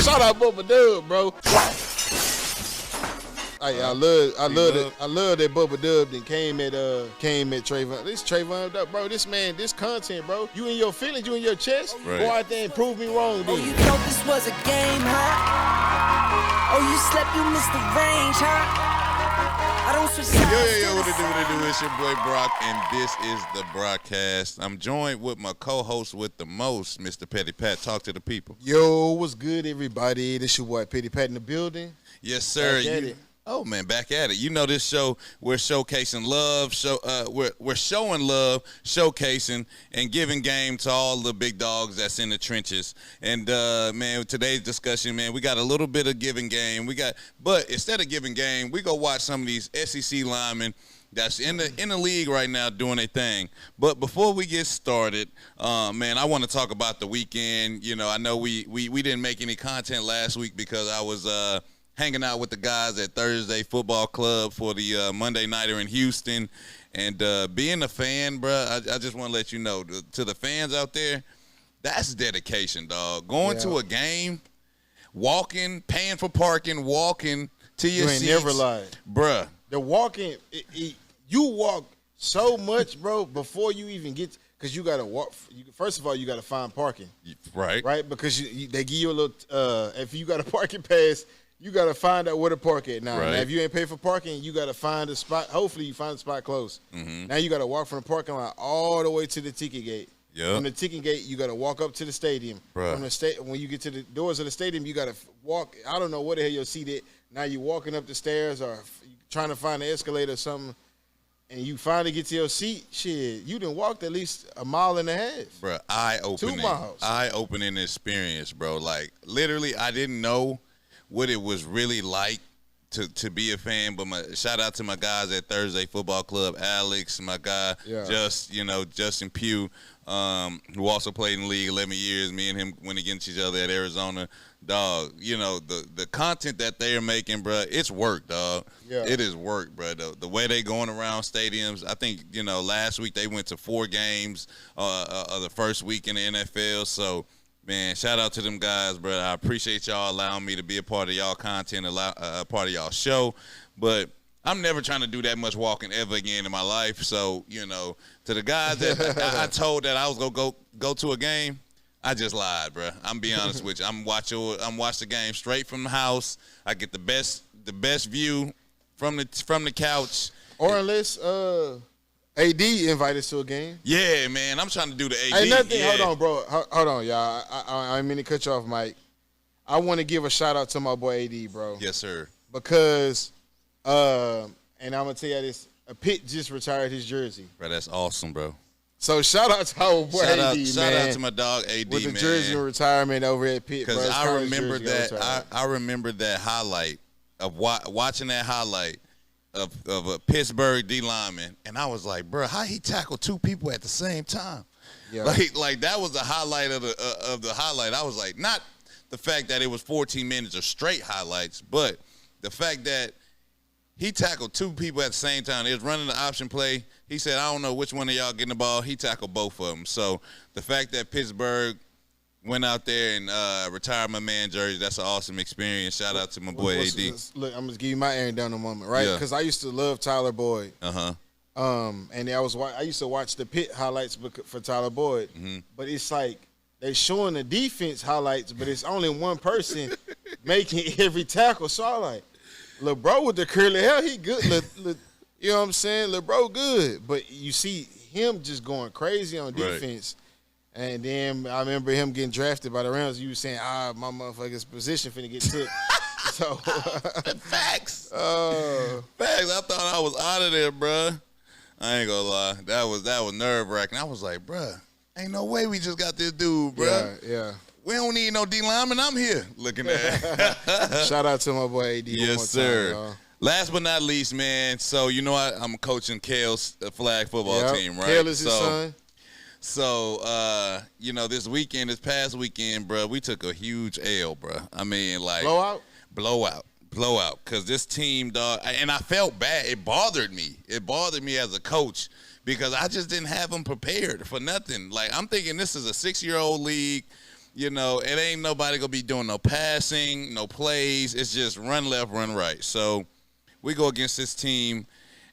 Shout out Bubba Dub, bro. Hey, I love that Bubba Dub then came at Trayvon. This Trayvon, bro. This man, this content, bro. You in your feelings, you in your chest. Right. Go out there and prove me wrong, dude. Oh, you thought this was a game, huh? Oh, you slept, you missed the range, huh? I don't switch sides. Yo, what it do? It's your boy Brock, and this is the Brockcast. I'm joined with my co-host with the most, Mr. Petty Pat. Talk to the people. Yo, what's good, everybody? This your boy Petty Pat in the building. Yes, sir. Back at it. Oh man, back at it. You know this show, we're showcasing love. We're showing love, showcasing, and giving game to all the big dogs that's in the trenches. And man, today's discussion, man, we got a little bit of giving game. But instead of giving game, we go watch some of these SEC linemen that's in the league right now doing their thing. But before we get started, man, I want to talk about the weekend. You know, I know we didn't make any content last week because I was hanging out with the guys at Thursday Football Club for the Monday Nighter in Houston. And being a fan, bro, I just want to let you know, to the fans out there, that's dedication, dog. Going to a game, walking, paying for parking, walking to your seats. You ain't never lied. Bruh. The walking, you walk so much, bro, before you even get – because you got to walk. First of all, you got to find parking. Right. Right? Because they give you a little if you got a parking pass – you got to find out where to park at now. Right. Now, if you ain't pay for parking, you got to find a spot. Hopefully, you find a spot close. Mm-hmm. Now, you got to walk from the parking lot all the way to the ticket gate. Yep. From the ticket gate, you got to walk up to the stadium. Bruh. From the when you get to the doors of the stadium, you got to walk. I don't know where the hell your seat at. Now, you walking up the stairs or trying to find the escalator or something, and you finally get to your seat. Shit, you done walked at least a mile and a half. Bro, eye-opening. 2 miles. Eye-opening experience, bro. Like, literally, I didn't know what it was really like to be a fan, but shout out to my guys at Thursday Football Club, Alex, my guy, Justin Pugh, who also played in the league 11 years. Me and him went against each other at Arizona. Dog, you know, the content that they are making, bro, it's work, dog. Yeah. It is work, bro. The way they going around stadiums, I think, you know, last week they went to 4 games the first week in the NFL, so man, shout out to them guys, bro. I appreciate y'all allowing me to be a part of y'all content, a part of y'all show. But I'm never trying to do that much walking ever again in my life. So, you know, to the guys that I told that I was gonna go to a game, I just lied, bro. I'm being honest with you. I'm watch the game straight from the house. I get the best view from the couch. Or unless AD invited us to a game. Yeah, man. I'm trying to do the AD. Hey, nothing. Yeah. Hold on, bro. Hold on, y'all. I didn't mean to cut you off, Mike. I want to give a shout out to my boy AD, bro. Yes, sir. Because, and I'm gonna tell you this: Pitt just retired his jersey. Bro, that's awesome, bro. So shout out to our boy AD, man. Shout out to my dog AD, with the man. jersey retirement over at Pitt. Because I remember that. I remember that highlight of watching that highlight of a Pittsburgh D lineman, and I was like, bro, how he tackled 2 people at the same time? Yeah. Like that was the highlight of the highlight. I was like, not the fact that it was 14 minutes of straight highlights, but the fact that he tackled 2 people at the same time. They was running the option play. He said, I don't know which one of y'all getting the ball. He tackled both of them. So the fact that Pittsburgh went out there and retired my man jersey, that's an awesome experience. Shout out to my boy AD. Look, I'm going to give you my Aaron down in a moment, right? Because I used to love Tyler Boyd. Uh-huh. And I used to watch the Pitt highlights for Tyler Boyd. Mm-hmm. But it's like they showing the defense highlights, but it's only one person making every tackle. So I like, look, bro, with the curly hair, he good. You know what I'm saying? Look, bro, good. But you see him just going crazy on defense. Right. And then I remember him getting drafted by the Rams. You were saying, my motherfucker's position finna get took. So Facts. Facts. I thought I was out of there, bruh. I ain't gonna lie. That was nerve-wracking. I was like, bruh, ain't no way we just got this dude, bruh. Yeah. We don't need no D lineman. I'm here looking at. Shout out to my boy AD. Yes, sir. Time, last but not least, man. So you know I'm coaching Kale's flag football team, right? Kale is his son. So, you know, this past weekend, bro, we took a huge L, bro. I mean, like. Blowout. Because this team, dog, and I felt bad. It bothered me. It bothered me as a coach because I just didn't have them prepared for nothing. Like, I'm thinking this is a 6-year-old league. You know, it ain't nobody gonna be doing no passing, no plays. It's just run left, run right. So we go against this team,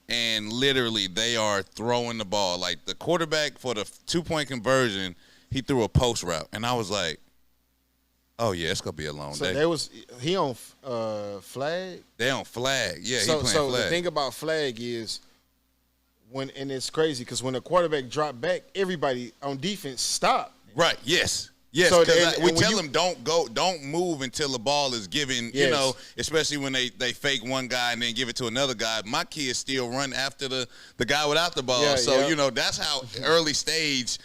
and literally they are throwing the ball. Like the quarterback for the 2-point conversion, he threw a post route, and I was like, "Oh yeah, it's gonna be a long day." So he on flag. They on flag, yeah. So he playing flag. The thing about flag is and it's crazy because when the quarterback dropped back, everybody on defense stopped. Right. Yes. Yes, so because we tell them don't move until the ball is given, yes. You know, especially when they fake one guy and then give it to another guy. My kids still run after the guy without the ball. Yeah, so, yeah. You know, that's how early stage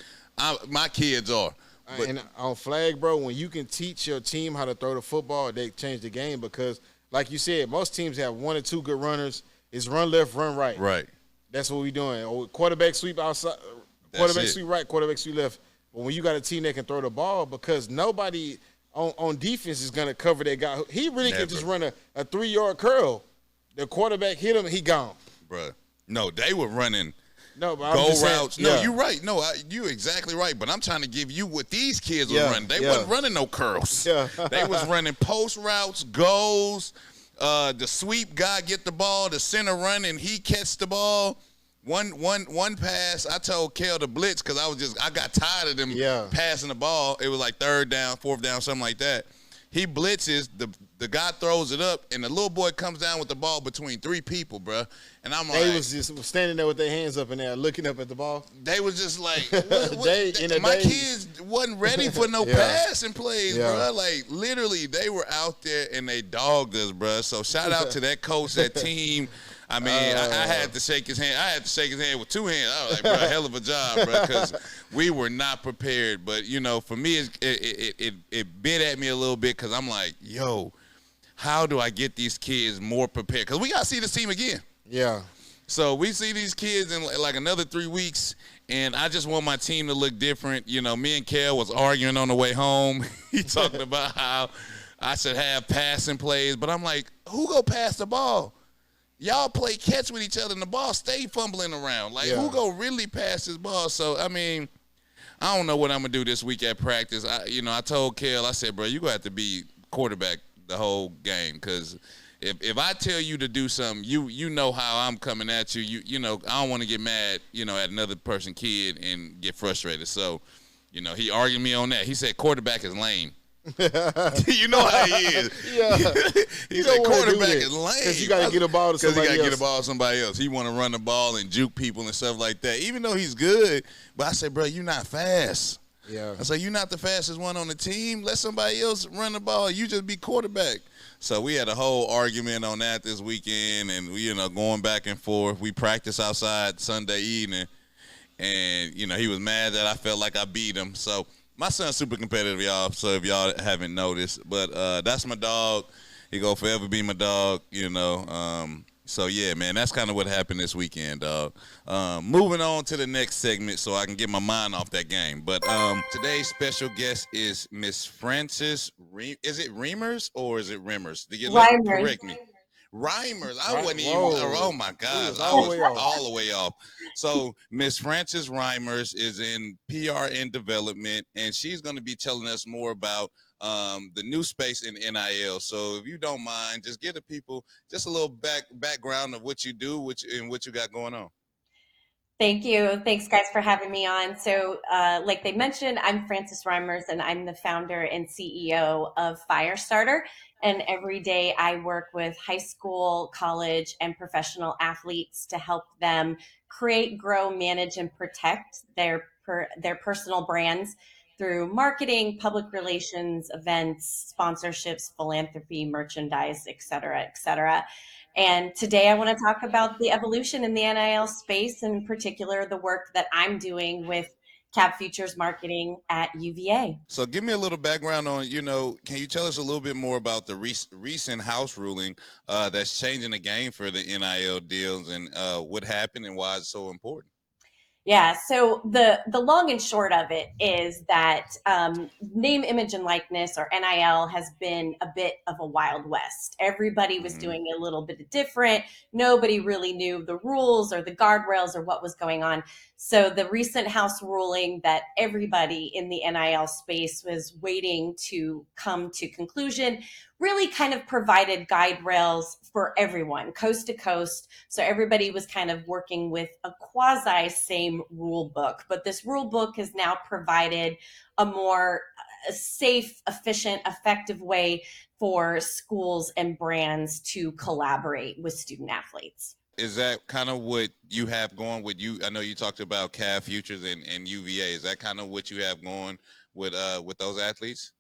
my kids are. But, and on flag, bro, when you can teach your team how to throw the football, they change the game because, like you said, most teams have 1 or 2 good runners. It's run left, run right. Right. That's what we're doing. Or quarterback sweep outside, quarterback sweep right, quarterback sweep left. But when you got a team that can throw the ball, because nobody on defense is going to cover that guy. He really can just run a 3-yard curl. The quarterback hit him, he gone. Bruh. No, they were running go routes. Saying, no, you're right. No, you're exactly right. But I'm trying to give you what these kids were running. They wasn't running no curls. Yeah. They was running post routes, goals. The sweep guy get the ball, the center run, and he catch the ball. One pass, I told Kel to blitz because I got tired of them passing the ball. It was like 3rd down, 4th down, something like that. He blitzes, the guy throws it up, and the little boy comes down with the ball between 3 people, bro. And I'm like, they was just standing there with their hands up in there, looking up at the ball. They was just like, my kids wasn't ready for no passing plays, bro. Like literally, they were out there and they dogged us, bro. So shout out to that coach, that team. I mean, I had to shake his hand. I had to shake his hand with 2 hands. I was like, bro, hell of a job, bro, because we were not prepared. But, you know, for me, it bit at me a little bit because I'm like, yo, how do I get these kids more prepared? Because we got to see this team again. Yeah. So we see these kids in like another 3 weeks, and I just want my team to look different. You know, me and Kel was arguing on the way home. He talking about how I should have passing plays. But I'm like, who go pass the ball? Y'all play catch with each other, and the ball stay fumbling around. Like, who go really pass this ball? So, I mean, I don't know what I'm going to do this week at practice. I told Kel, I said, bro, you're going to have to be quarterback the whole game because if I tell you to do something, you know how I'm coming at you. You know, I don't want to get mad, at another person kid and get frustrated. So, he argued me on that. He said quarterback is lame. You know how he is. Yeah. He said quarterback is lame. Because you got to get a ball to somebody else. Because he got to get a ball to somebody else. He want to run the ball and juke people and stuff like that. Even though he's good. But I said, bro, you're not fast. Yeah. I said, you're not the fastest one on the team. Let somebody else run the ball. You just be quarterback. So we had a whole argument on that this weekend. And, going back and forth. We practiced outside Sunday evening. And, he was mad that I felt like I beat him. So my son's super competitive, y'all, so if y'all haven't noticed. But that's my dog. He gonna forever be my dog, So, yeah, man, that's kind of what happened this weekend, dog. Moving on to the next segment so I can get my mind off that game. But today's special guest is Miss Francis Is it Reimers or is it Reimers? Reimers. Correct me. Reimers. I wasn't even. Oh my God, I was all the way off. So Miss Francis Reimers is in PR and development, and she's going to be telling us more about the new space in NIL. So if you don't mind, just give the people just a little background of what you do, and what you got going on. Thank you. Thanks, guys, for having me on. So like they mentioned, I'm Francis Reimers, and I'm the founder and CEO of Firestarter. And every day I work with high school, college, and professional athletes to help them create, grow, manage, and protect their personal brands through marketing, public relations, events, sponsorships, philanthropy, merchandise, et cetera, et cetera. And today I want to talk about the evolution in the NIL space, and in particular, the work that I'm doing with Cap Futures Marketing at UVA. So give me a little background on, can you tell us a little bit more about the recent House ruling that's changing the game for the NIL deals and what happened and why it's so important? Yeah, so the long and short of it is that name, image, and likeness, or NIL, has been a bit of a wild west. Everybody was doing a little bit different. Nobody really knew the rules or the guardrails or what was going on. So the recent House ruling that everybody in the NIL space was waiting to come to conclusion really kind of provided guide rails for everyone, coast to coast. So everybody was kind of working with a quasi same rule book, but this rule book has now provided a more safe, efficient, effective way for schools and brands to collaborate with student athletes. Is that kind of what you have going with you? I know you talked about CAV Futures and UVA. Is that kind of what you have going with those athletes?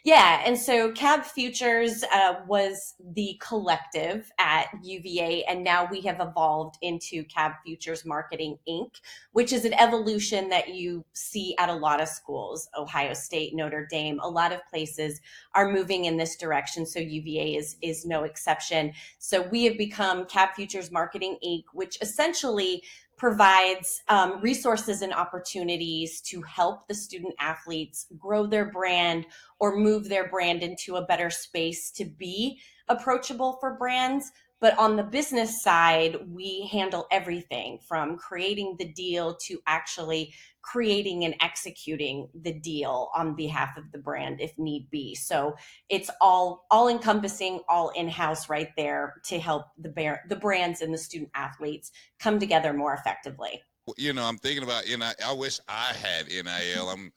Yeah, and so CAB Futures was the collective at UVA, and now we have evolved into CAB Futures Marketing Inc., which is an evolution that you see at a lot of schools. Ohio State, Notre Dame, a lot of places are moving in this direction, so UVA is no exception. So we have become CAB Futures Marketing Inc., which essentially provides resources and opportunities to help the student athletes grow their brand or move their brand into a better space to be approachable for brands. But on the business side, we handle everything from creating the deal to actually creating and executing the deal on behalf of the brand if need be. So it's all encompassing, all in-house right there to help the brands and the student athletes come together more effectively. I'm thinking about I wish I had NIL. I'm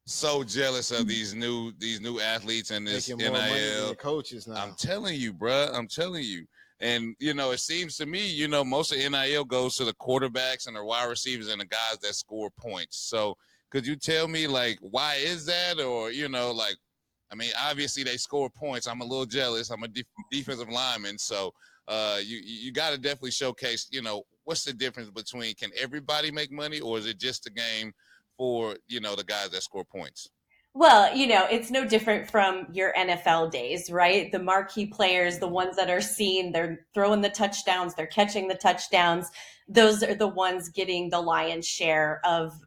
so jealous of these new athletes and this Making more money than NIL. the coaches now. I'm telling you, bruh. I'm telling you. And, it seems to me, most of NIL goes to the quarterbacks and the wide receivers and the guys that score points. So could you tell me, why is that? Or, obviously they score points. I'm a little jealous. I'm a defensive lineman. So you got to definitely showcase, what's the difference between, can everybody make money, or is it just a game for, the guys that score points? Well, it's no different from your NFL days, right? The marquee players, the ones that are seen, they're throwing the touchdowns, they're catching the touchdowns. Those are the ones getting the lion's share of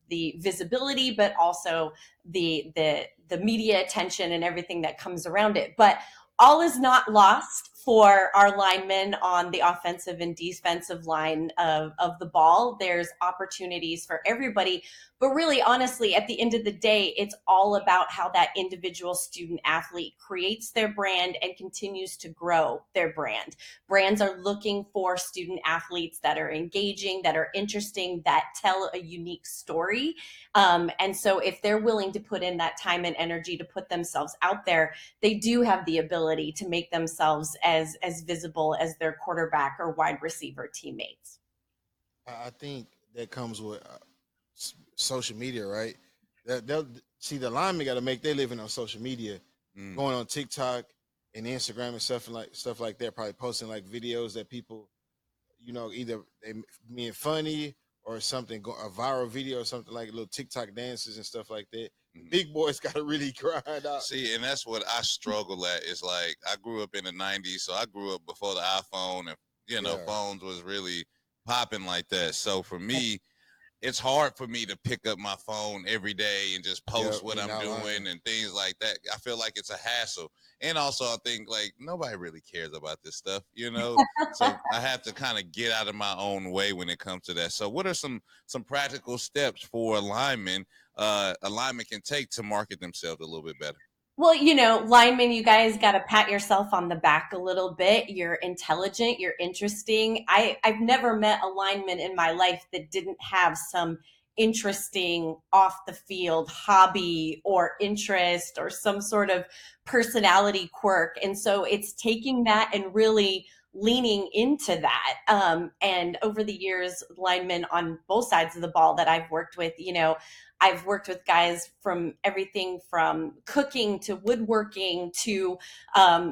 the visibility, but also the media attention and everything that comes around it. But all is not lost for our linemen on the offensive and defensive line of the ball. There's opportunities for everybody. But really, honestly, at the end of the day, it's all about how that individual student athlete creates their brand and continues to grow their brand. Brands are looking for student athletes that are engaging, that are interesting, that tell a unique story. And so if they're willing to put in that time and energy to put themselves out there, they do have the ability to make themselves as visible as their quarterback or wide receiver teammates. I think that comes with social media, right? They'll see the linemen got to make their living on social media, going on TikTok and Instagram and stuff like that. Probably posting videos that people, either they being funny or something, a viral video or something, like little TikTok dances and stuff like that. Big boys got to really grind out. See, and that's what I struggle at. Is I grew up in the 90s, so I grew up before the iPhone, and phones was really popping like that. So for me, it's hard for me to pick up my phone every day and just post what I'm doing and things like that. I feel like it's a hassle. And also I think nobody really cares about this stuff, so I have to kind of get out of my own way when it comes to that. So what are some practical steps for a lineman can take to market themselves a little bit better? Well, linemen, you guys got to pat yourself on the back a little bit. You're intelligent. You're interesting. I've never met a lineman in my life that didn't have some interesting off the field hobby or interest or some sort of personality quirk. And so it's taking that and really leaning into that. And over the years, linemen on both sides of the ball that I've worked with, I've worked with guys from everything from cooking to woodworking to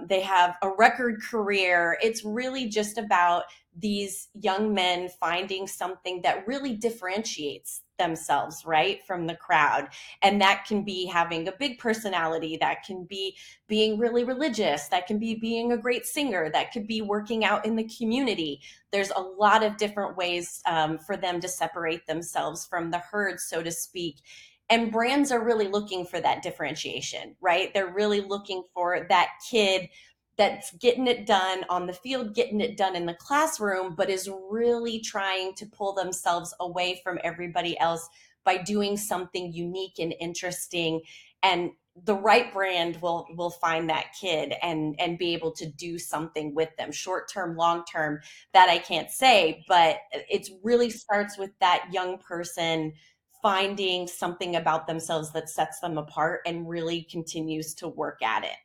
they have a record career. It's really just about these young men finding something that really differentiates themselves, right, from the crowd. And that can be having a big personality, that can be being really religious, that can be being a great singer, that could be working out in the community. There's a lot of different ways for them to separate themselves from the herd, so to speak. And brands are really looking for that differentiation, right? They're really looking for that kid that's getting it done on the field, getting it done in the classroom, but is really trying to pull themselves away from everybody else by doing something unique and interesting. And the right brand will find that kid and be able to do something with them, short term, long term, that I can't say, but it really starts with that young person finding something about themselves that sets them apart and really continues to work at it.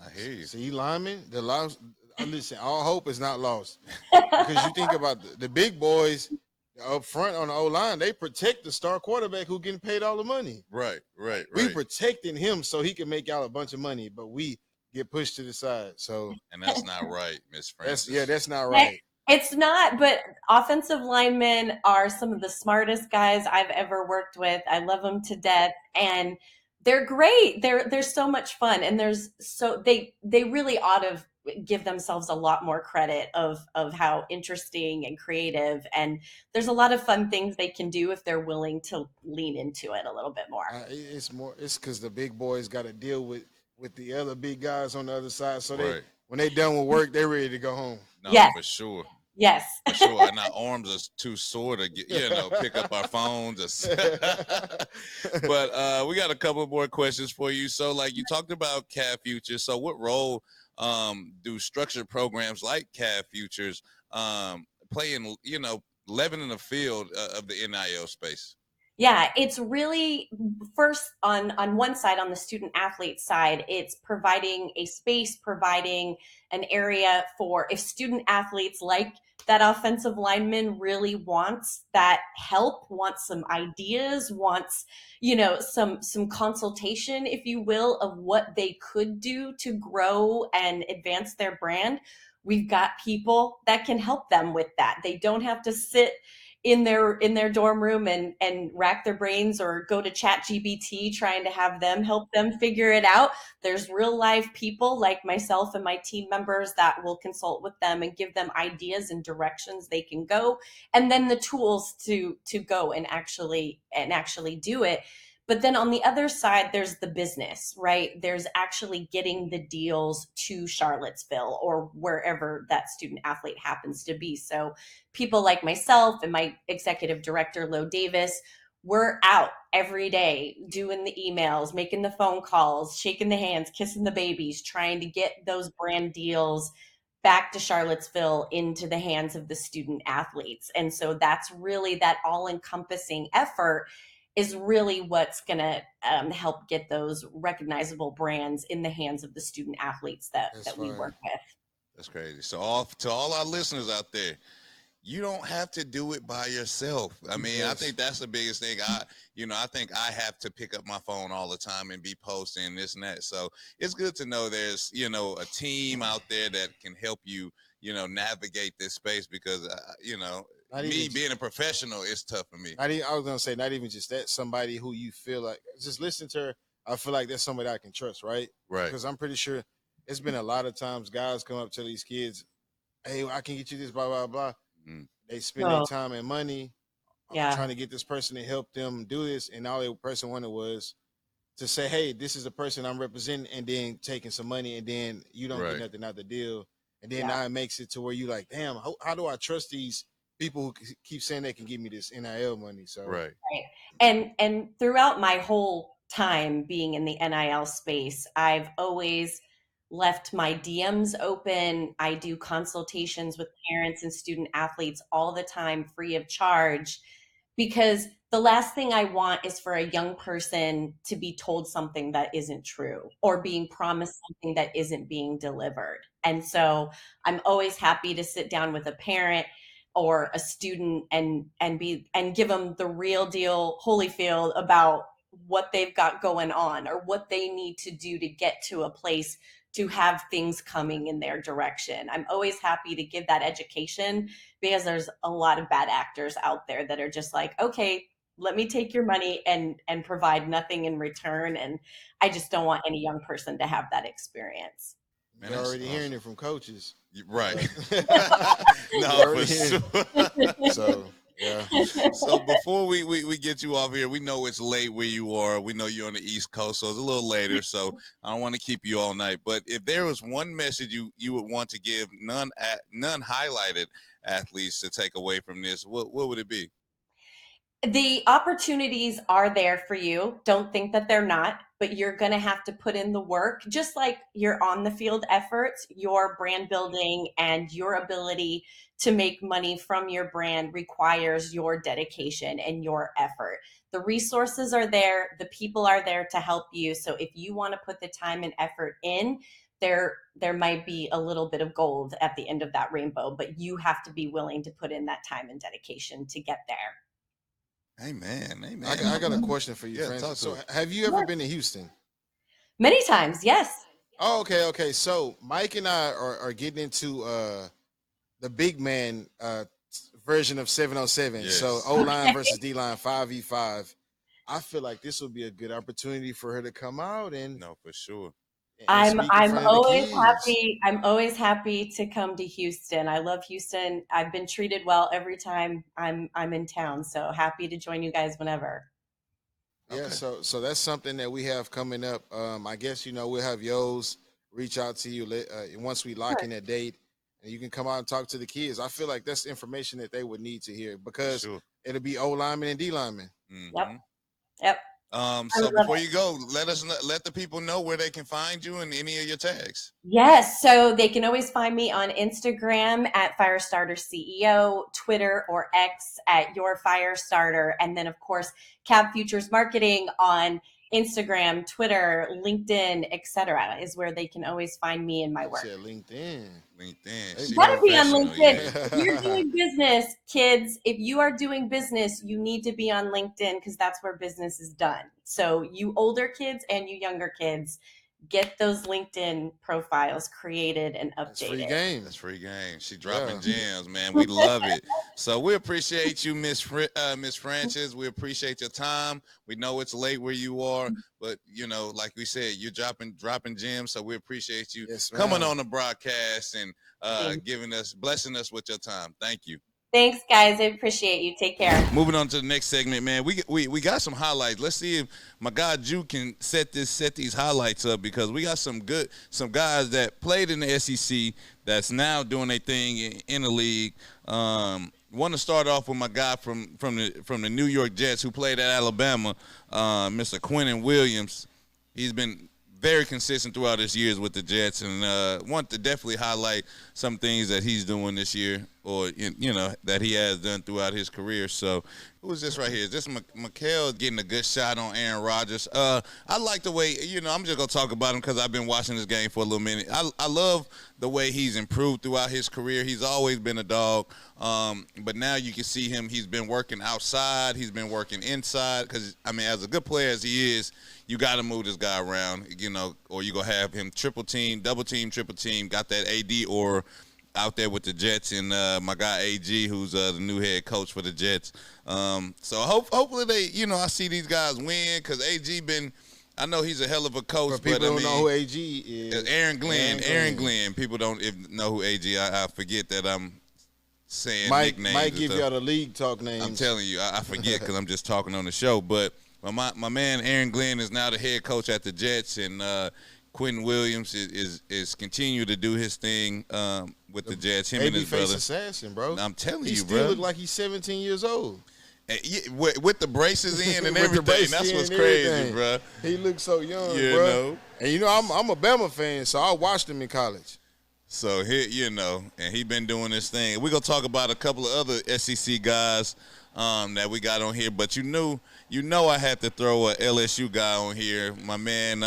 I hear you. See, linemen, the lost. Listen, all hope is not lost because you think about the big boys up front on the O line. They protect the star quarterback who getting paid all the money. Right. We protecting him so he can make y'all a bunch of money, but we get pushed to the side. So, and that's not right, Miss Francis. That's not right. It's not, but offensive linemen are some of the smartest guys I've ever worked with. I love them to death, and they're great. They're so much fun, and they really ought to give themselves a lot more credit of how interesting and creative, and there's a lot of fun things they can do if they're willing to lean into it a little bit more. It's because the big boys got to deal with the other big guys on the other side, so when they done with work, they're ready to go home. No, yes. For sure. Yes. For sure. And our arms are too sore to get, pick up our phones. But we got a couple more questions for you. So, like, you talked about CAF Futures. So what role do structured programs like CAF Futures play in, leveling the field of the NIL space? Yeah, it's really, first on one side, on the student athlete side, it's providing a space, providing an area for if student athletes like that offensive lineman really wants that help, wants some ideas, wants, some consultation, if you will, of what they could do to grow and advance their brand. We've got people that can help them with that. They don't have to sit in their dorm room and rack their brains or go to ChatGPT trying to have them help them figure it out. There's real live people like myself and my team members that will consult with them and give them ideas and directions they can go, and then the tools to go and actually do it. But then on the other side, there's the business, right? There's actually getting the deals to Charlottesville or wherever that student athlete happens to be. So people like myself and my executive director, Lo Davis, we're out every day doing the emails, making the phone calls, shaking the hands, kissing the babies, trying to get those brand deals back to Charlottesville into the hands of the student athletes. And so that's really that all-encompassing effort is really what's going to help get those recognizable brands in the hands of the student athletes that we work with. That's crazy. So to all our listeners out there, you don't have to do it by yourself. I mean, yes. I think that's the biggest thing. I think I have to pick up my phone all the time and be posting this and that. So it's good to know there's, a team out there that can help you, navigate this space because, being a professional is tough for me. I was going to say, not even just that, somebody who you feel like, just listen to her. I feel like that's somebody I can trust, right? Right. Because I'm pretty sure it's been a lot of times guys come up to these kids, hey, I can get you this, blah, blah, blah. Mm. They spend their time and money trying to get this person to help them do this. And all the person wanted was to say, hey, this is the person I'm representing, and then taking some money, and then you don't get nothing out the deal. And then now it makes it to where you like, damn, how do I trust these people who keep saying they can give me this NIL money? So right. And throughout my whole time being in the NIL space, I've always left my DMs open. I do consultations with parents and student athletes all the time, free of charge, because the last thing I want is for a young person to be told something that isn't true or being promised something that isn't being delivered. And so I'm always happy to sit down with a parent or a student and give them the real deal Holyfield about what they've got going on or what they need to do to get to a place to have things coming in their direction. I'm always happy to give that education because there's a lot of bad actors out there that are just like, okay, Let me take your money and provide nothing in return. And I just don't want any young person to have that experience. Man, you're already hearing it from coaches. Right. No, for sure. So, yeah. So before we get you off here, we know it's late where you are. We know you're on the East Coast, so it's a little later. So I don't want to keep you all night. But if there was one message you would want to give none highlighted athletes to take away from this, what would it be? The opportunities are there for you. Don't think that they're not, but you're going to have to put in the work. Just like your on the field efforts, your brand building and your ability to make money from your brand requires your dedication and your effort. The resources are there. The people are there to help you. So if you want to put the time and effort in, there might be a little bit of gold at the end of that rainbow, but you have to be willing to put in that time and dedication to get there. Amen. I got a question for you, Francis. So have you ever been to Houston? Many times, yes. Oh, okay. So Mike and I are getting into the big man version of 707. Yes. So O-line versus D-line 5v5. I feel like this would be a good opportunity for her to come out and for sure. I'm always happy. I'm always happy to come to Houston. I love Houston. I've been treated well every time I'm in town. So happy to join you guys whenever. Yeah. Okay. So that's something that we have coming up. I guess we'll have Yo's reach out to you once we lock in that date, and you can come out and talk to the kids. I feel like that's information that they would need to hear because it'll be O linemen and D linemen. Mm-hmm. Yep. So before you go, let the people know where they can find you and any of your tags. Yes. So they can always find me on Instagram at Firestarter CEO, Twitter or X at Your Firestarter. And then of course, Cab Futures Marketing on Instagram, Twitter, LinkedIn, etc. is where they can always find me and my work. LinkedIn. You gotta be on LinkedIn. If you're doing business, kids, if you are doing business, you need to be on LinkedIn because that's where business is done. So you older kids and you younger kids, get those LinkedIn profiles created and updated. That's free game. She dropping gems, man. We love it. So we appreciate you, Miss Francis. We appreciate your time. We know it's late where you are, but like we said, you're dropping gems. So we appreciate you coming on the broadcast and blessing us with your time. Thank you. Thanks, guys. I appreciate you. Take care. Moving on to the next segment, man. We got some highlights. Let's see if my guy Ju can set these highlights up because we got some guys that played in the SEC that's now doing their thing in the league. Want to start off with my guy from the New York Jets who played at Alabama, Mr. Quinnen Williams. He's been very consistent throughout his years with the Jets, and want to definitely highlight some things that he's doing this year, or that he has done throughout his career. So, who's this right here? Is this Mikael getting a good shot on Aaron Rodgers? I like the way I'm just gonna talk about him because I've been watching this game for a little minute. I love the way he's improved throughout his career. He's always been a dog, but now you can see him. He's been working outside. He's been working inside because as a good player as he is, you got to move this guy around, or you're going to have him triple team, double team, triple team, got that AD or out there with the Jets and my guy AG, who's the new head coach for the Jets. So hopefully they, I see these guys win because AG I know he's a hell of a coach. But people don't know who AG is. Aaron Glenn. People don't know who AG. I forget that I'm saying nicknames. Might give y'all the league talk names. I'm telling you, I forget because I'm just talking on the show. But my man Aaron Glenn is now the head coach at the Jets, and Quinnen Williams is continue to do his thing with the Jets. Him and his brother. Assassin, bro. I'm telling you, bro. He still look like he's 17 years old. And with the braces in and everything. That's what's crazy, bro. He looks so young, bro. And I'm a Bama fan, so I watched him in college. So here, and he been doing this thing. We're gonna talk about a couple of other SEC guys that we got on here, but I had to throw a LSU guy on here. My man,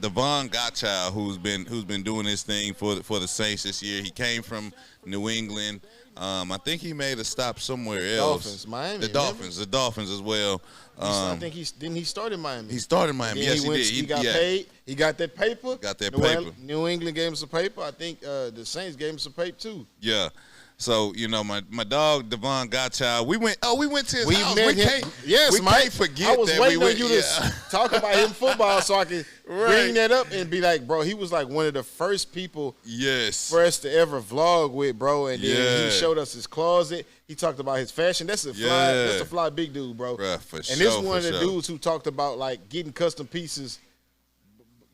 Devon Gottschall, who's been doing his thing for the Saints this year. He came from New England. I think he made a stop somewhere else. Dolphins, Miami. The Dolphins as well. I think he started Miami. He started Miami. Yes, he did. He got paid. He got that paper. Got that paper. New England gave him some paper. I think the Saints gave him some paper too. Yeah. So, you know, my dog Devon Godchild, we went to his house. Met him. Yes, Mike. Can't forget I was that waiting we on went, you to talk about him football so I could bring that up and be like, bro, he was like one of the first people for us to ever vlog with, bro. And then he showed us his closet. He talked about his fashion. That's a fly big dude, bro. Bruh, for and sure, this is one of the dudes who talked about like getting custom pieces.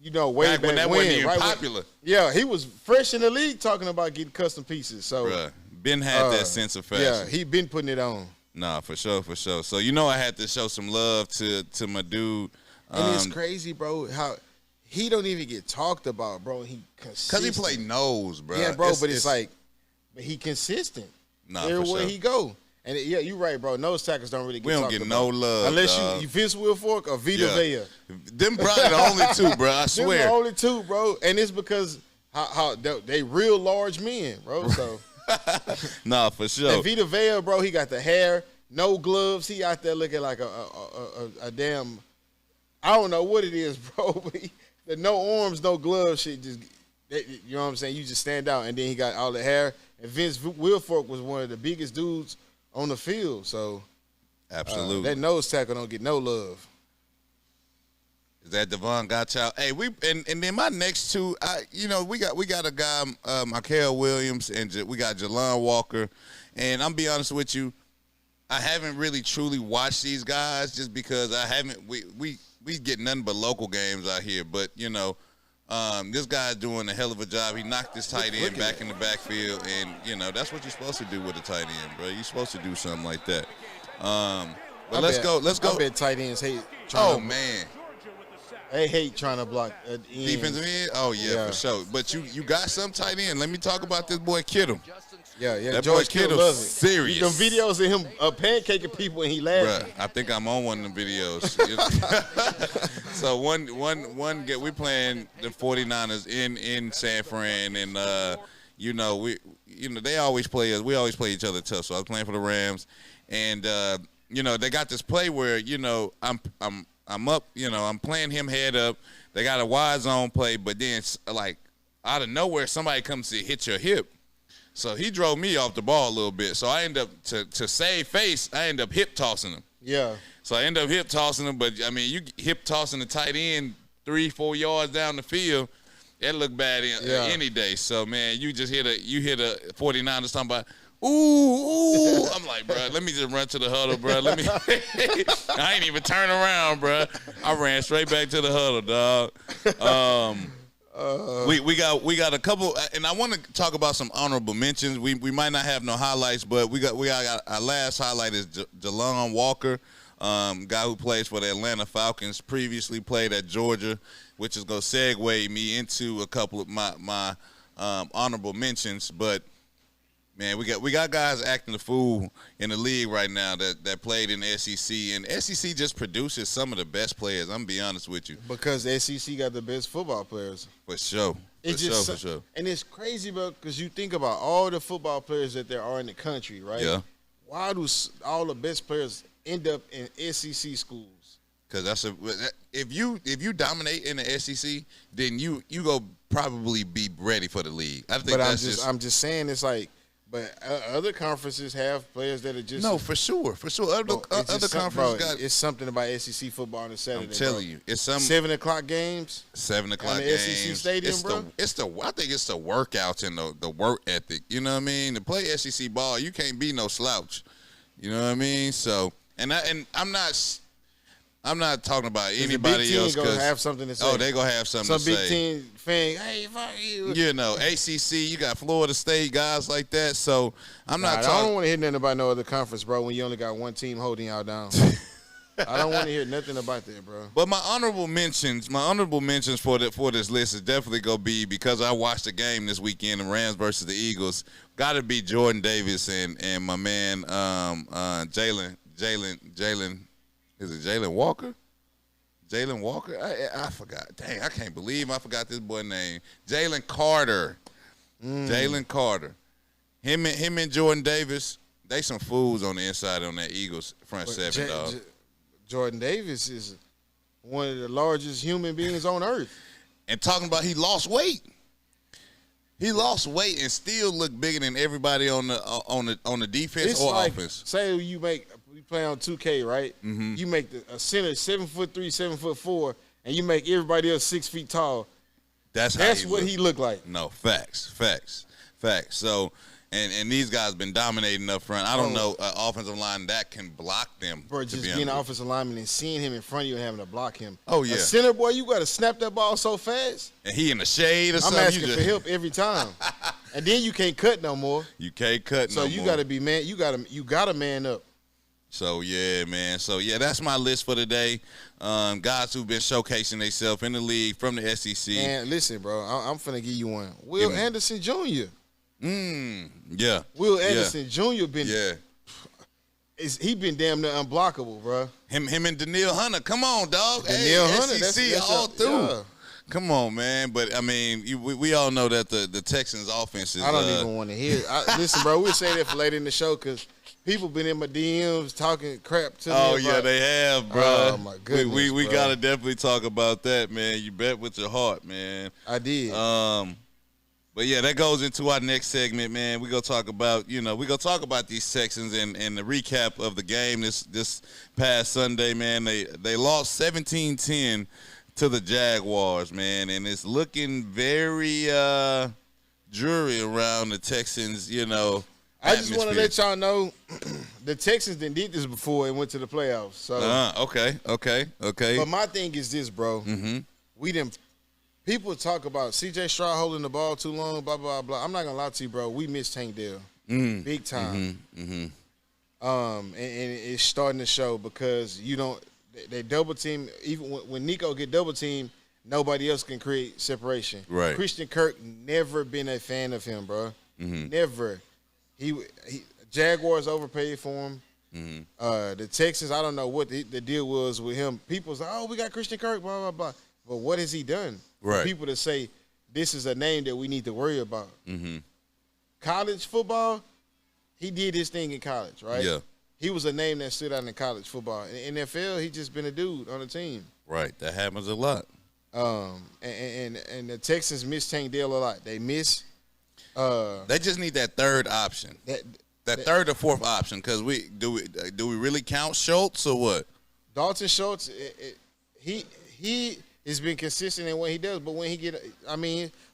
You know, way back when that wasn't even popular. He was fresh in the league talking about getting custom pieces. So, bruh, Ben had that sense of fashion. Yeah, he been putting it on. Nah, for sure. So, you know, I had to show some love to my dude. And it's crazy, bro, how he don't even get talked about, bro. Because he play nose, bro. Yeah, bro, but it's like, but he consistent. Nah, everywhere he go. And yeah, you're right, bro. Nose tackles don't really get talked about. We don't get no love, unless you Vince Wilfork or Vita Vea. Them probably the only two, bro. I swear. Them the only two, bro. And it's because how they real large men, bro. So nah, for sure. And Vita Vea, bro, he got the hair, no gloves. He out there looking like a damn, I don't know what it is, bro. But the no arms, no gloves shit just, you know what I'm saying? You just stand out. And then he got all the hair. And Vince Wilfork was one of the biggest dudes on the field, so absolutely that nose tackle don't get no love. Is that Devon Godchild? Hey, and then my next two, we got a guy, Michael Williams, and we got Jaylen Walker, and I'm be honest with you, I haven't really truly watched these guys just because I haven't. We get nothing but local games out here, but you know. This guy's doing a hell of a job. He knocked his tight end back in the backfield, and you know that's what you're supposed to do with a tight end, bro. You're supposed to do something like that. But let's go. I bet tight ends hate. Man, they hate trying to block defensive end. Oh yeah, for sure. But you got some tight end. Let me talk about this boy Kittle. Yeah. That George boy Kittle loves it. serious. Them videos of him pancaking people and he laughing. Bruh, I think I'm on one of them videos. So we playing the 49ers in San Fran, and they always play us. We always play each other tough. So I was playing for the Rams, and they got this play where I'm up. I'm playing him head up. They got a wide zone play, but then like out of nowhere somebody comes to hit your hip. So he drove me off the ball a little bit. So I end up, to save face, I end up hip tossing him. Yeah. So I end up hip tossing him, but, I mean, you hip tossing the tight end 3-4 yards down the field, that look bad any day. So, man, you hit a 49ers talking about, ooh. I'm like, bro, let me just run to the huddle, bro. I ain't even turn around, bro. I ran straight back to the huddle, dog. We got a couple, and I want to talk about some honorable mentions. We might not have no highlights, but we got our last highlight is Jaylen Walker, guy who plays for the Atlanta Falcons, previously played at Georgia, which is gonna segue me into a couple of my honorable mentions. But man, we got guys acting the fool in the league right now that played in the SEC, and SEC just produces some of the best players. I'm gonna be honest with you. Because the SEC got the best football players. For sure. For sure. And it's crazy, bro, because you think about all the football players that there are in the country, right? Yeah. Why do all the best players end up in SEC schools? Because if you dominate in the SEC, then you go probably be ready for the league. I think I'm just saying it's like. But other conferences have players that are just for sure. Other conferences it's something about SEC football on a Saturday. I'm telling you, it's some 7:00 games. 7:00 games. SEC stadium, bro. I think it's the workouts and the work ethic. You know what I mean? To play SEC ball, you can't be no slouch. You know what I mean? So I'm not talking about anybody else. Gonna have something to say. Oh, they gonna have something to say. Some big team fan, hey, fuck you. You know, ACC, you got Florida State, guys like that. So I'm not talking. I don't want to hear nothing about no other conference, bro, when you only got one team holding y'all down. I don't want to hear nothing about that, bro. But my honorable mentions for this list is definitely gonna be, because I watched the game this weekend, the Rams versus the Eagles. Got to be Jordan Davis and my man Jaylen. Is it Jaylen Walker? Jaylen Walker? I forgot. Dang, I can't believe I forgot this boy's name. Jalen Carter. Jalen Carter. Him and Jordan Davis, they some fools on the inside on that Eagles front seven, dog. Jordan Davis is one of the largest human beings on earth. And talking about he lost weight. He lost weight and still looked bigger than everybody on the defense It's or like, offense. say you play on 2K, right? Mm-hmm. You make a center 7'3", 7'4", and you make everybody else 6 feet tall. That's what he looked like. No, facts. So, and these guys been dominating up front. I don't know an offensive line that can block them. Bro, just being an offensive lineman and seeing him in front of you and having to block him. Oh, yeah. A center, boy, you got to snap that ball so fast. And he in the shade or something. I'm asking for help every time. And then you can't cut no more. You can't cut no more. So you got to be man. You got to man up. So, yeah, man. So, yeah, that's my list for today. Guys who've been showcasing themselves in the league from the SEC. And listen, bro, I'm finna give you one. Will Anderson Jr. Yeah. Will Anderson Jr. been he been damn near unblockable, bro. Him and Daniil Hunter. Come on, dog. Daniil Hunter, SEC all through. Come on, man. But, I mean, we all know that the Texans' offense is I don't even want to hear it. Listen, bro, we'll say that for later in the show because people been in my DMs talking crap to me. Oh, yeah, they have, bro. Oh, my goodness, We bro. got to definitely talk about that, man. You bet with your heart, man. I did. But, yeah, that goes into our next segment, man. We're going to talk about, these Texans and the recap of the game this past Sunday, man. They lost 17-10 to the Jaguars, man. And it's looking very dreary around the Texans, I just want to let y'all know the Texans did this before and went to the playoffs. So okay. But my thing is this, bro. Mm-hmm. People talk about C.J. Stroud holding the ball too long, blah, blah, blah. I'm not going to lie to you, bro. We missed Tank Dell. Big time. And it's starting to show because they double team. Even when Nico get double team, nobody else can create separation. Right. Christian Kirk never been a fan of him, bro. Never. He Jaguars overpaid for him. The Texans, I don't know what the deal was with him. People's like, oh, we got Christian Kirk, blah, blah, blah. But what has he done? Right. For people to say this is a name that we need to worry about. College football, he did his thing in college, right? Yeah. He was a name that stood out in college football. In NFL, he just been a dude on the team. Right. That happens a lot. And the Texans miss Tank Dell a lot. They miss. They just need that third option. That third or fourth option, because do we really count Schultz or what? Dalton Schultz, he has been consistent in what he does, but when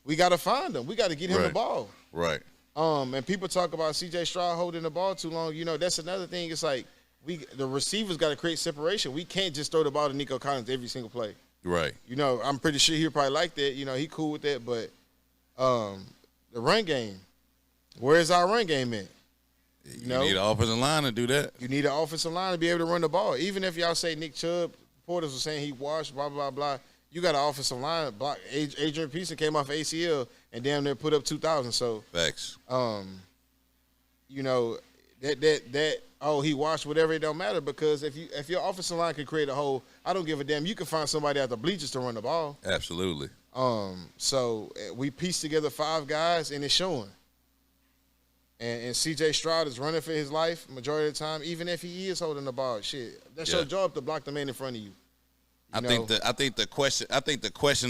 we got to find him. We got to get him the ball. Right. And people talk about C.J. Stroud holding the ball too long. That's another thing. It's like the receivers got to create separation. We can't just throw the ball to Nico Collins every single play. Right. I'm pretty sure he'll probably like that. He cool with that, but the run game, where's our run game at? You need an offensive line to do that. You need an offensive line to be able to run the ball. Even if y'all say Nick Chubb, Porters was saying he washed, blah, blah, blah. You got an offensive line block. Adrian Peterson came off ACL and damn near put up 2,000. So facts. He washed whatever, it don't matter because if your offensive line can create a hole, I don't give a damn. You can find somebody at the bleachers to run the ball. Absolutely. So we pieced together 5 guys and it's showing. And C.J. Stroud is running for his life majority of the time, even if he is holding the ball. Shit, that's your job to block the man in front of you. I think the question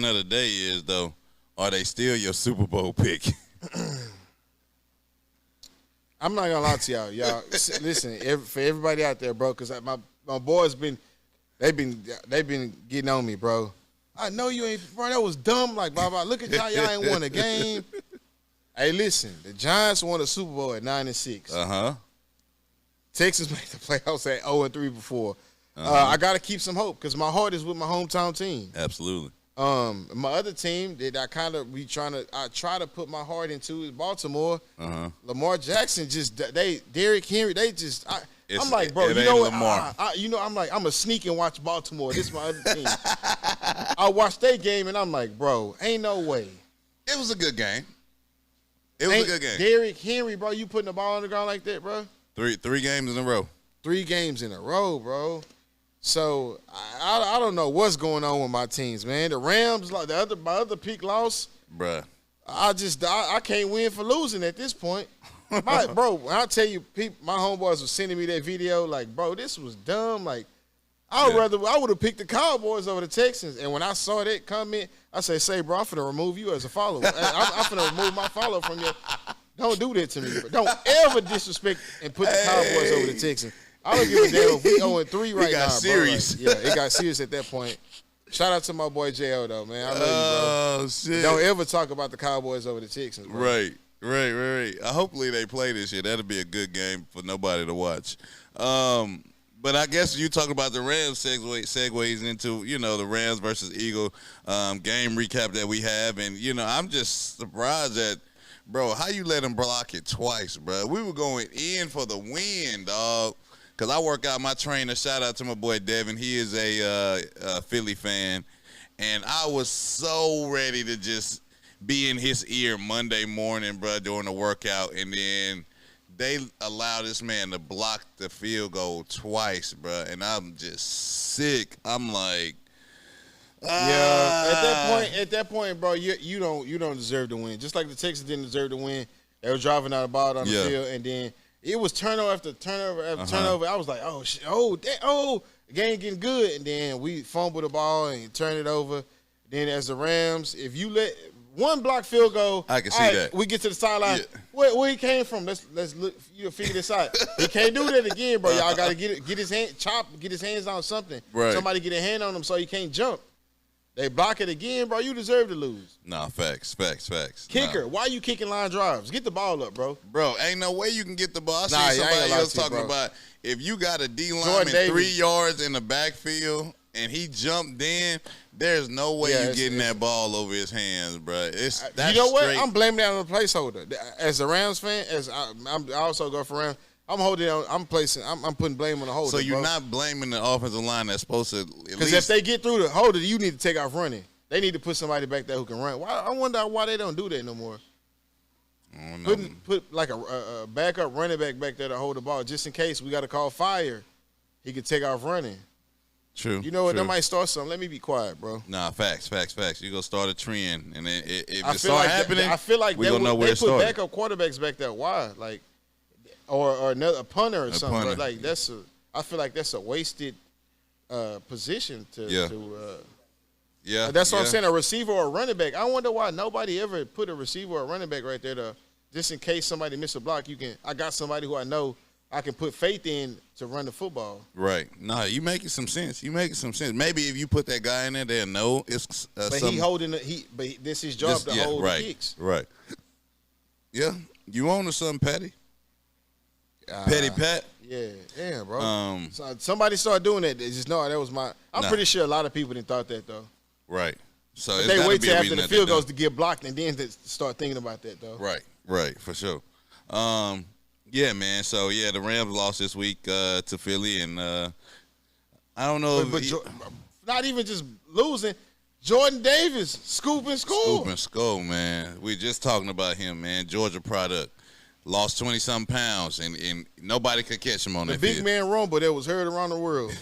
of the day is though, are they still your Super Bowl pick? I'm not gonna lie to y'all. Y'all listen for everybody out there, bro, because my boys they've been getting on me, bro. I know you ain't, bro. That was dumb. Like, blah blah. Look at y'all. Y'all ain't won a game. Hey, listen. The Giants won a Super Bowl at 9-6. Texans made the playoffs at 0-3 before. I got to keep some hope because my heart is with my hometown team. Absolutely. My other team that I try to put my heart into is Baltimore. Lamar Jackson Derrick Henry. I'm like, bro, you know what? I'm like, I'm a sneak and watch Baltimore. This is my other team. I watched their game and I'm like, bro, ain't no way. It was a good game. It was a good game. Derrick Henry, bro, you putting the ball on the ground like that, bro? Three games in a row. 3 games in a row, bro. So I don't know what's going on with my teams, man. The Rams, like my other peak loss, bruh. I can't win for losing at this point. Bro, when I tell you, my homeboys were sending me that video, like, bro, this was dumb. Like, I would have picked the Cowboys over the Texans. And when I saw that comment, I say, bro, I'm finna remove you as a follower. I'm finna remove my follow from you. Don't do that to me, bro. Don't ever disrespect and put the Cowboys over the Texans. I don't give a damn if we 0-3 right now, bro. Serious. Like, yeah, it got serious at that point. Shout out to my boy JL though, man. I love you, bro. Shit. Don't ever talk about the Cowboys over the Texans, bro. Right. Hopefully they play this year. That'll be a good game for nobody to watch. But I guess you talk about the Rams segues into, the Rams versus Eagle game recap that we have. And, I'm just surprised that, bro, how you let them block it twice, bro? We were going in for the win, dog. Because I work out my trainer. Shout out to my boy Devin. He is a Philly fan. And I was so ready to just be in his ear Monday morning, bro, during the workout. And then they allow this man to block the field goal twice, bro. And I'm just sick. I'm like, yeah. At that point, bro, you don't deserve to win. Just like the Texans didn't deserve to win. They were driving out the ball on the field, and then it was turnover after turnover after turnover. I was like, oh shit, the game getting good, and then we fumble the ball and turn it over. Then as the Rams, if you let one block field goal, I can see that. We get to the sideline. Yeah. Where he came from? Let's look. Figure this out. He can't do that again, bro. Y'all got to get his hands on something. Right. Somebody get a hand on him so he can't jump. They block it again, bro. You deserve to lose. Nah, facts. Kicker, why you kicking line drives? Get the ball up, bro. Bro, ain't no way you can get the ball. I see somebody else talking about if you got a D lineman 3 yards in the backfield and he jumped in, there's no way you getting that ball over his hands, bro. You know what? I'm blaming that on the placeholder. As a Rams fan, I also go for Rams. I'm holding on. I'm putting blame on the holder. So you're not blaming the offensive line that's supposed to. Because if they get through the holder, you need to take off running. They need to put somebody back there who can run. I wonder why they don't do that no more. I don't know. Put like a backup running back there to hold the ball just in case we got to call fire. He could take off running. True. You know what? That might start something. Let me be quiet, bro. Nah, facts. You gonna start a trend, and then if it start happening, I feel like we gonna know where they it started. Put backup quarterbacks back there. Why? Like. Or a punter or something. Punter. Like I feel like that's a wasted position to. That's what I'm saying. A receiver or a running back. I wonder why nobody ever put a receiver or a running back right there just in case somebody miss a block. I got somebody who I know I can put faith in to run the football. Right. Nah, you making some sense. Maybe if you put that guy in there, they'll know it's. But he holding but this is his job to hold the kicks. Right. Yeah, you own to something, Patty. Petty Pat. Yeah, bro. So somebody started doing that. They just know that was my. I'm pretty sure a lot of people didn't thought that though. Right. So they wait till after the field goes to get blocked and then start thinking about that though. Right, for sure. Yeah, man. So the Rams lost this week to Philly, and I don't know. But not even just losing. Jordan Davis scoop and score, man. We just talking about him, man. Georgia product. Lost 20-something pounds, and nobody could catch him on that field. The big man rumble that was heard around the world.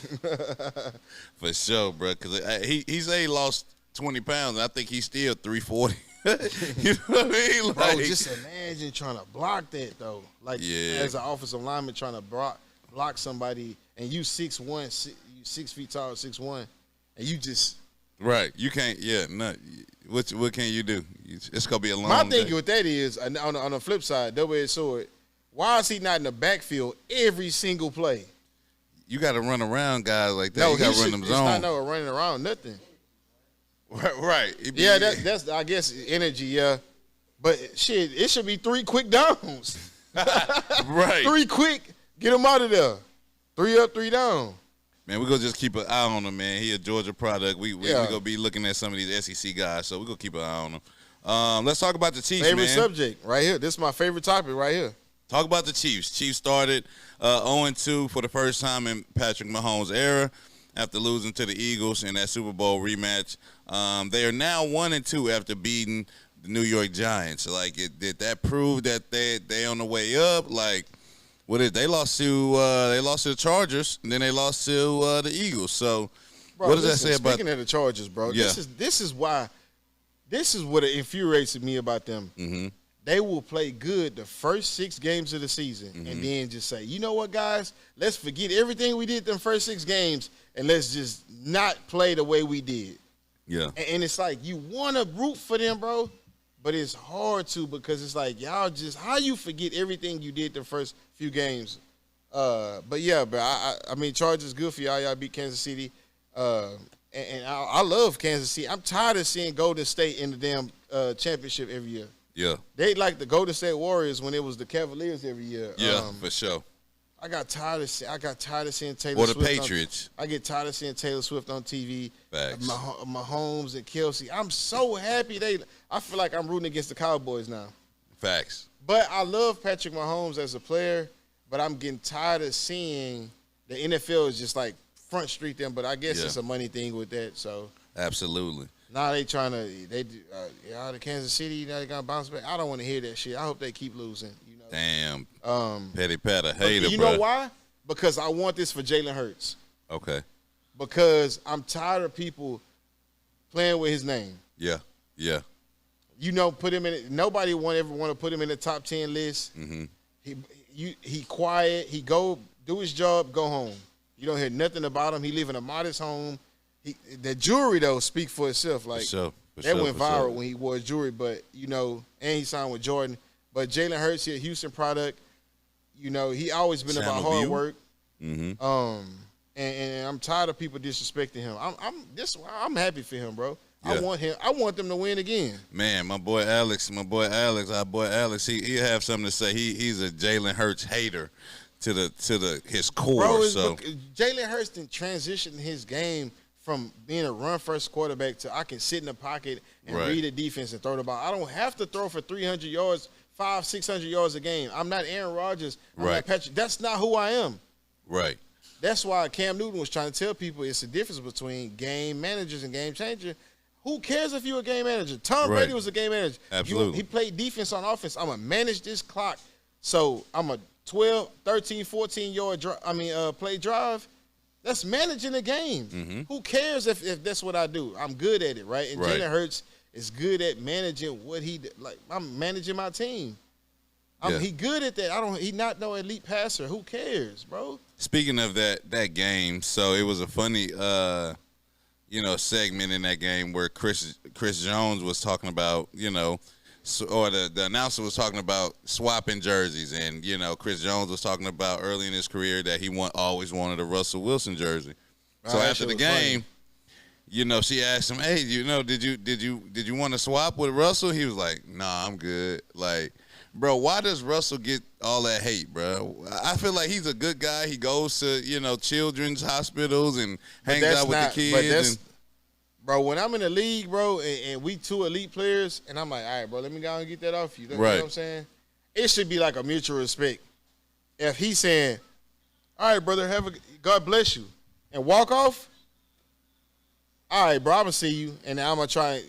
For sure, bro. Because he said he lost 20 pounds, and I think he's still 340. You know what I mean? Like, bro, just imagine trying to block that, though. Like, as an offensive lineman trying to block somebody, and you 6'1", you 6 feet tall, 6'1", and you just... Right. You can't, what can you do? It's going to be a long My thing day. with that is, on the flip side, double-edged sword, why is he not in the backfield every single play? You got to run around guys like that. No, you got to run them zones. It's not running around, nothing. Right. That's I guess, energy, But, shit, it should be 3 quick downs. Right. 3 quick, get him out of there. 3 up, 3 down. Man, we're going to just keep an eye on him, man. He a Georgia product. We're going to be looking at some of these SEC guys, so we're going to keep an eye on him. Let's talk about the Chiefs, favorite subject right here. This is my favorite topic right here. Talk about the Chiefs. Chiefs started 0-2 for the first time in Patrick Mahomes' era after losing to the Eagles in that Super Bowl rematch. They are now 1-2 after beating the New York Giants. Like, did that prove that they on the way up? Like, they lost to the Chargers, and then they lost to the Eagles. So, bro, what does that say about? Speaking of the Chargers, bro, this is what infuriates me about them. Mm-hmm. they will play good the first 6 games of the season and then just say, you know what, guys, let's forget everything we did them first 6 games and let's just not play the way we did. Yeah. And it's like you want to root for them, bro, but it's hard to because it's like y'all just how you forget everything you did the first few games. But yeah, but I mean, Chargers good for y'all. Y'all beat Kansas City. And I love Kansas City. I'm tired of seeing Golden State in the damn championship every year. Yeah. They like the Golden State Warriors when it was the Cavaliers every year. Yeah, for sure. I got tired of seeing Taylor Or Swift. the Patriots. I get tired of seeing Taylor Swift on TV. Facts. Mahomes and Kelsey. I'm so happy I feel like I'm rooting against the Cowboys now. Facts. But I love Patrick Mahomes as a player, but I'm getting tired of seeing the NFL is just like front street them, but I guess it's a money thing with that. So absolutely. Now they trying to the Kansas City, now they gonna bounce back. I don't want to hear that shit. I hope they keep losing. You know. Damn. Petty Patter hater, you bro. know why? Because I want this for Jaylen Hurts. Okay. Because I'm tired of people playing with his name. Yeah. Yeah. You know, put him in. Nobody ever want to put him in the top 10 list. Mm-hmm. He quiet. He go do his job, go home. You don't hear nothing about him. He live in a modest home. The jewelry though speak for itself. Like that went viral when he wore his jewelry. But you know, and he signed with Jordan. But Jaylen Hurts, he a Houston product. You know, he always been about hard work. Mm-hmm. And I'm tired of people disrespecting him. I'm happy for him, bro. Yeah. I want them to win again. Man, my boy Alex, he have something to say. He's a Jaylen Hurts hater to his core. Bro, so Jaylen Hurts didn't transition his game from being a run-first quarterback to I can sit in the pocket and read the defense and throw the ball. I don't have to throw for 300 yards, 500-600 yards a game. I'm not Aaron Rodgers. I'm not Patrick. That's not who I am. Right. That's why Cam Newton was trying to tell people it's the difference between game managers and game changer. Who cares if you're a game manager? Tom Brady was a game manager. Absolutely. He played defense on offense. I'm going to manage this clock. So I'm a 12, 13, 14-yard play drive. That's managing the game. Mm-hmm. Who cares if that's what I do? I'm good at it, right? And Jaylen Hurts is good at managing what he like. I'm managing my team. He good at that. He not no elite passer. Who cares, bro? Speaking of that game, so it was a funny segment in that game where Chris Jones was talking about, or the announcer was talking about swapping jerseys, and Chris Jones was talking about early in his career that he always wanted a Russell Wilson jersey. So after the game, she asked him, "Hey, did you want to swap with Russell?" He was like, "Nah, I'm good." Like, bro, why does Russell get all that hate, bro? I feel like he's a good guy. He goes to children's hospitals and hangs out with the kids. Bro, when I'm in the league, bro, and we 2 elite players, and I'm like, all right, bro, let me go and get that off you. You know what I'm saying? It should be like a mutual respect. If he's saying, all right, brother, God bless you, and walk off, all right, bro, I'm going to see you, and I'm going to try,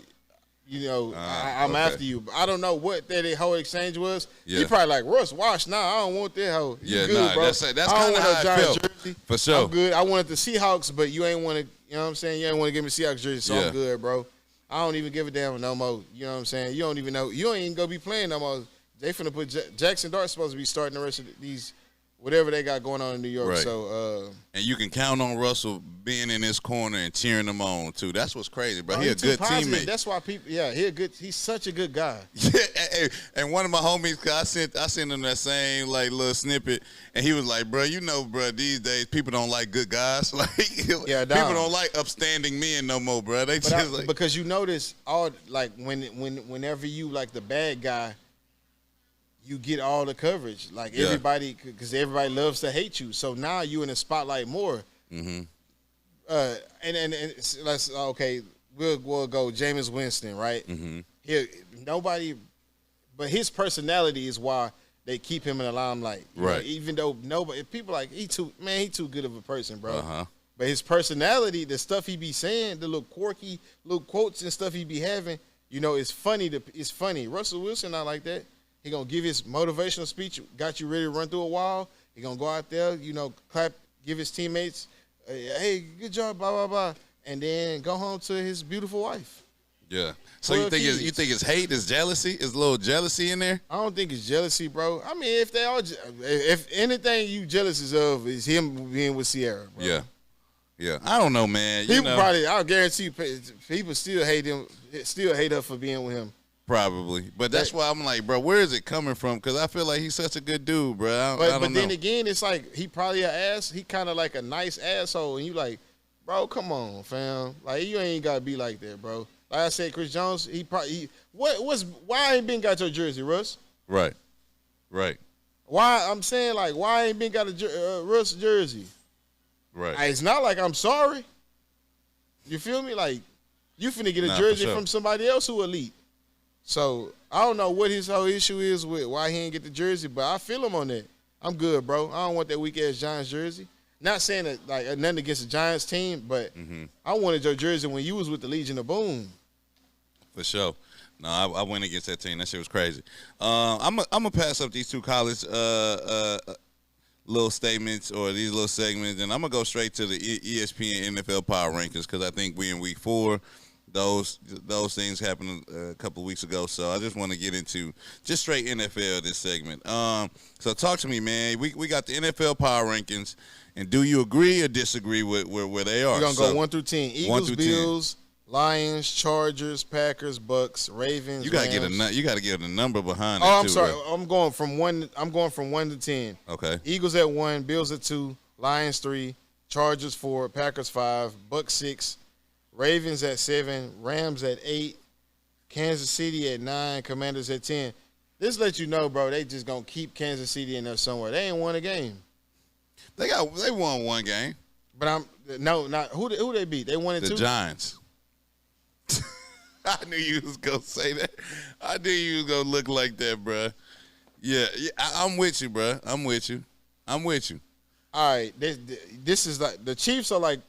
I'm after you. I don't know what that whole exchange was. Yeah. He probably like, Russ, wash now. I don't want that hoe. You good, bro. That's kind of how I felt. Jersey. For sure. I'm good. I wanted the Seahawks, but you ain't want to, you know what I'm saying? You ain't want to give me Seahawks jersey, so I'm good, bro. I don't even give a damn no more. You know what I'm saying? You don't even know. You ain't even going to be playing no more. They finna put Jackson Dart's supposed to be starting the rest of these whatever they got going on in New York. Right. So, and you can count on Russell being in his corner and cheering them on too. That's what's crazy, bro. He's a good teammate. That's why people. Yeah, he's such a good guy. Yeah, and one of my homies, I sent him that same like little snippet, and he was like, "Bro, bro, these days people don't like good guys. Like, people don't like upstanding men no more, bro. They just because you notice all like whenever you like the bad guy." You get all the coverage, like everybody, because everybody loves to hate you. So now you in the spotlight more. Mm-hmm. And let's we'll go Jameis Winston, right? Mm-hmm. But his personality is why they keep him in the limelight, right? Even though people like he too good of a person, bro. Uh-huh. But his personality, the stuff he be saying, the little quirky little quotes and stuff he be having, it's funny. It's funny. Russell Wilson not like that. He gonna give his motivational speech, got you ready to run through a wall. He gonna go out there, clap, give his teammates, hey, good job, blah blah blah, and then go home to his beautiful wife. Yeah. So you think it's hate, it's jealousy, it's a little jealousy in there? I don't think it's jealousy, bro. I mean, if anything you jealous is of is him being with Sierra, bro. Yeah. Yeah. I don't know, man. People probably, I'll guarantee you, people still hate him, still hate her for being with him. Probably. But that's why I'm like, bro, where is it coming from? Because I feel like he's such a good dude, bro. I don't know. Then again, it's like he probably an ass. He kind of like a nice asshole. And you like, bro, come on, fam. Like, you ain't got to be like that, bro. Like I said, Chris Jones, why ain't Ben got your jersey, Russ? Right. Why, I'm saying, like, why ain't Ben got a Russ jersey? Right. It's not like I'm sorry. You feel me? Like, you finna get a jersey from somebody else who elite. So, I don't know what his whole issue is with why he ain't get the jersey, but I feel him on that. I'm good, bro. I don't want that weak-ass Giants jersey. Not saying that, like, nothing against the Giants team, but I wanted your jersey when you was with the Legion of Boom. For sure. No, I went against that team. That shit was crazy. I'm gonna pass up these two college little statements or these little segments, and I'm gonna go straight to the ESPN NFL Power Rankings because I think we in week 4. Those things happened a couple of weeks ago, so I just want to get into just straight NFL this segment. So talk to me, man. We got the NFL Power Rankings, and do you agree or disagree with where they are? We're gonna go 1 through 10. Eagles, Bills, 10. Lions, Chargers, Packers, Bucks, Ravens. You gotta get a number behind it. Oh, I'm too, sorry. bro. I'm going from 1 to 10. Okay. Eagles at 1, Bills at 2, Lions 3, Chargers 4, Packers 5, Bucks 6, Ravens at 7, Rams at 8, Kansas City at 9, Commanders at 10. This lets you know, bro, they just gonna keep Kansas City in there somewhere. They ain't won a game. They won one game. But who they beat? They won it 2? The Giants. I knew you was gonna say that. I knew you was gonna look like that, bro. Yeah, I'm with you, bro. I'm with you. All right, this is like the Chiefs are like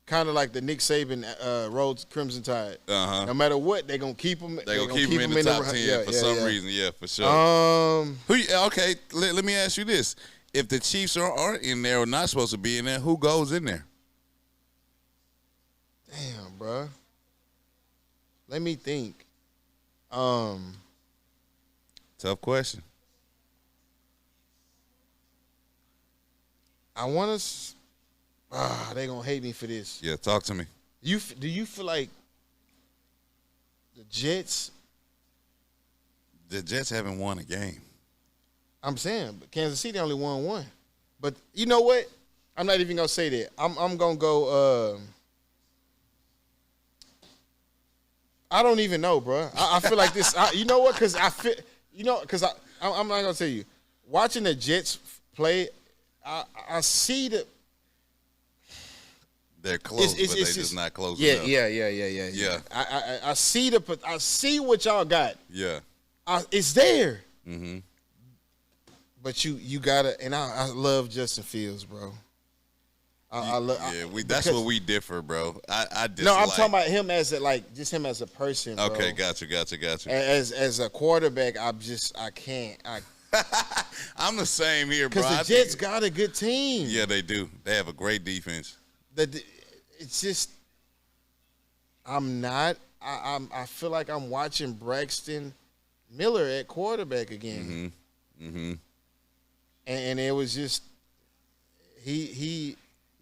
kind of like the Nick Saban Rhodes Crimson Tide. Uh-huh. No matter what, they're gonna keep them. They're gonna keep them in the top 10 for some reason. Yeah, for sure. Okay, let me ask you this: if the Chiefs aren't in there or not supposed to be in there, who goes in there? Damn, bro. Let me think. Tough question. I want to. They gonna hate me for this. Yeah, talk to me. Do you feel like the Jets? The Jets haven't won a game. I'm saying, but Kansas City only won 1. But you know what? I'm not even gonna say that. I'm gonna go. I don't even know, bro. I feel like this. You know what? Because I feel. You know, because I'm not gonna tell you. Watching the Jets play, I see that they're close, but they're just not close enough. Yeah. I see what y'all got. Yeah. It's there. Mm-hmm. But you gotta, and I love Justin Fields, bro. That's where we differ, bro. I dislike. No, I'm talking about him as just him as a person. Bro. Okay, got you. As a quarterback, I can't. I'm the same here, bro. Because the Jets got a good team. Yeah, they do. They have a great defense. It's just, I'm not. I feel like I'm watching Braxton Miller at quarterback again. Mm-hmm. And it was just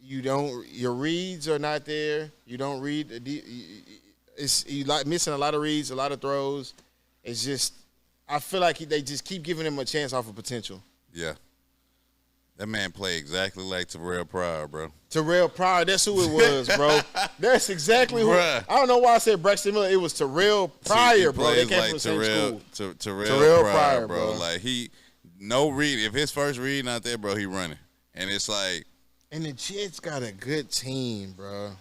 your reads are not there. You don't read you like missing a lot of reads, a lot of throws. It's just I feel like they just keep giving him a chance off of potential. Yeah. That man played exactly like Terrell Pryor, bro. Terrell Pryor, that's who it was, bro. That's exactly who. I don't know why I said Braxton Miller. It was Terrell Pryor, bro. They came from the same school. Terrell Pryor, bro. Like no read. If his first read not there, bro, he running. And it's like. And the Jets got a good team, bro.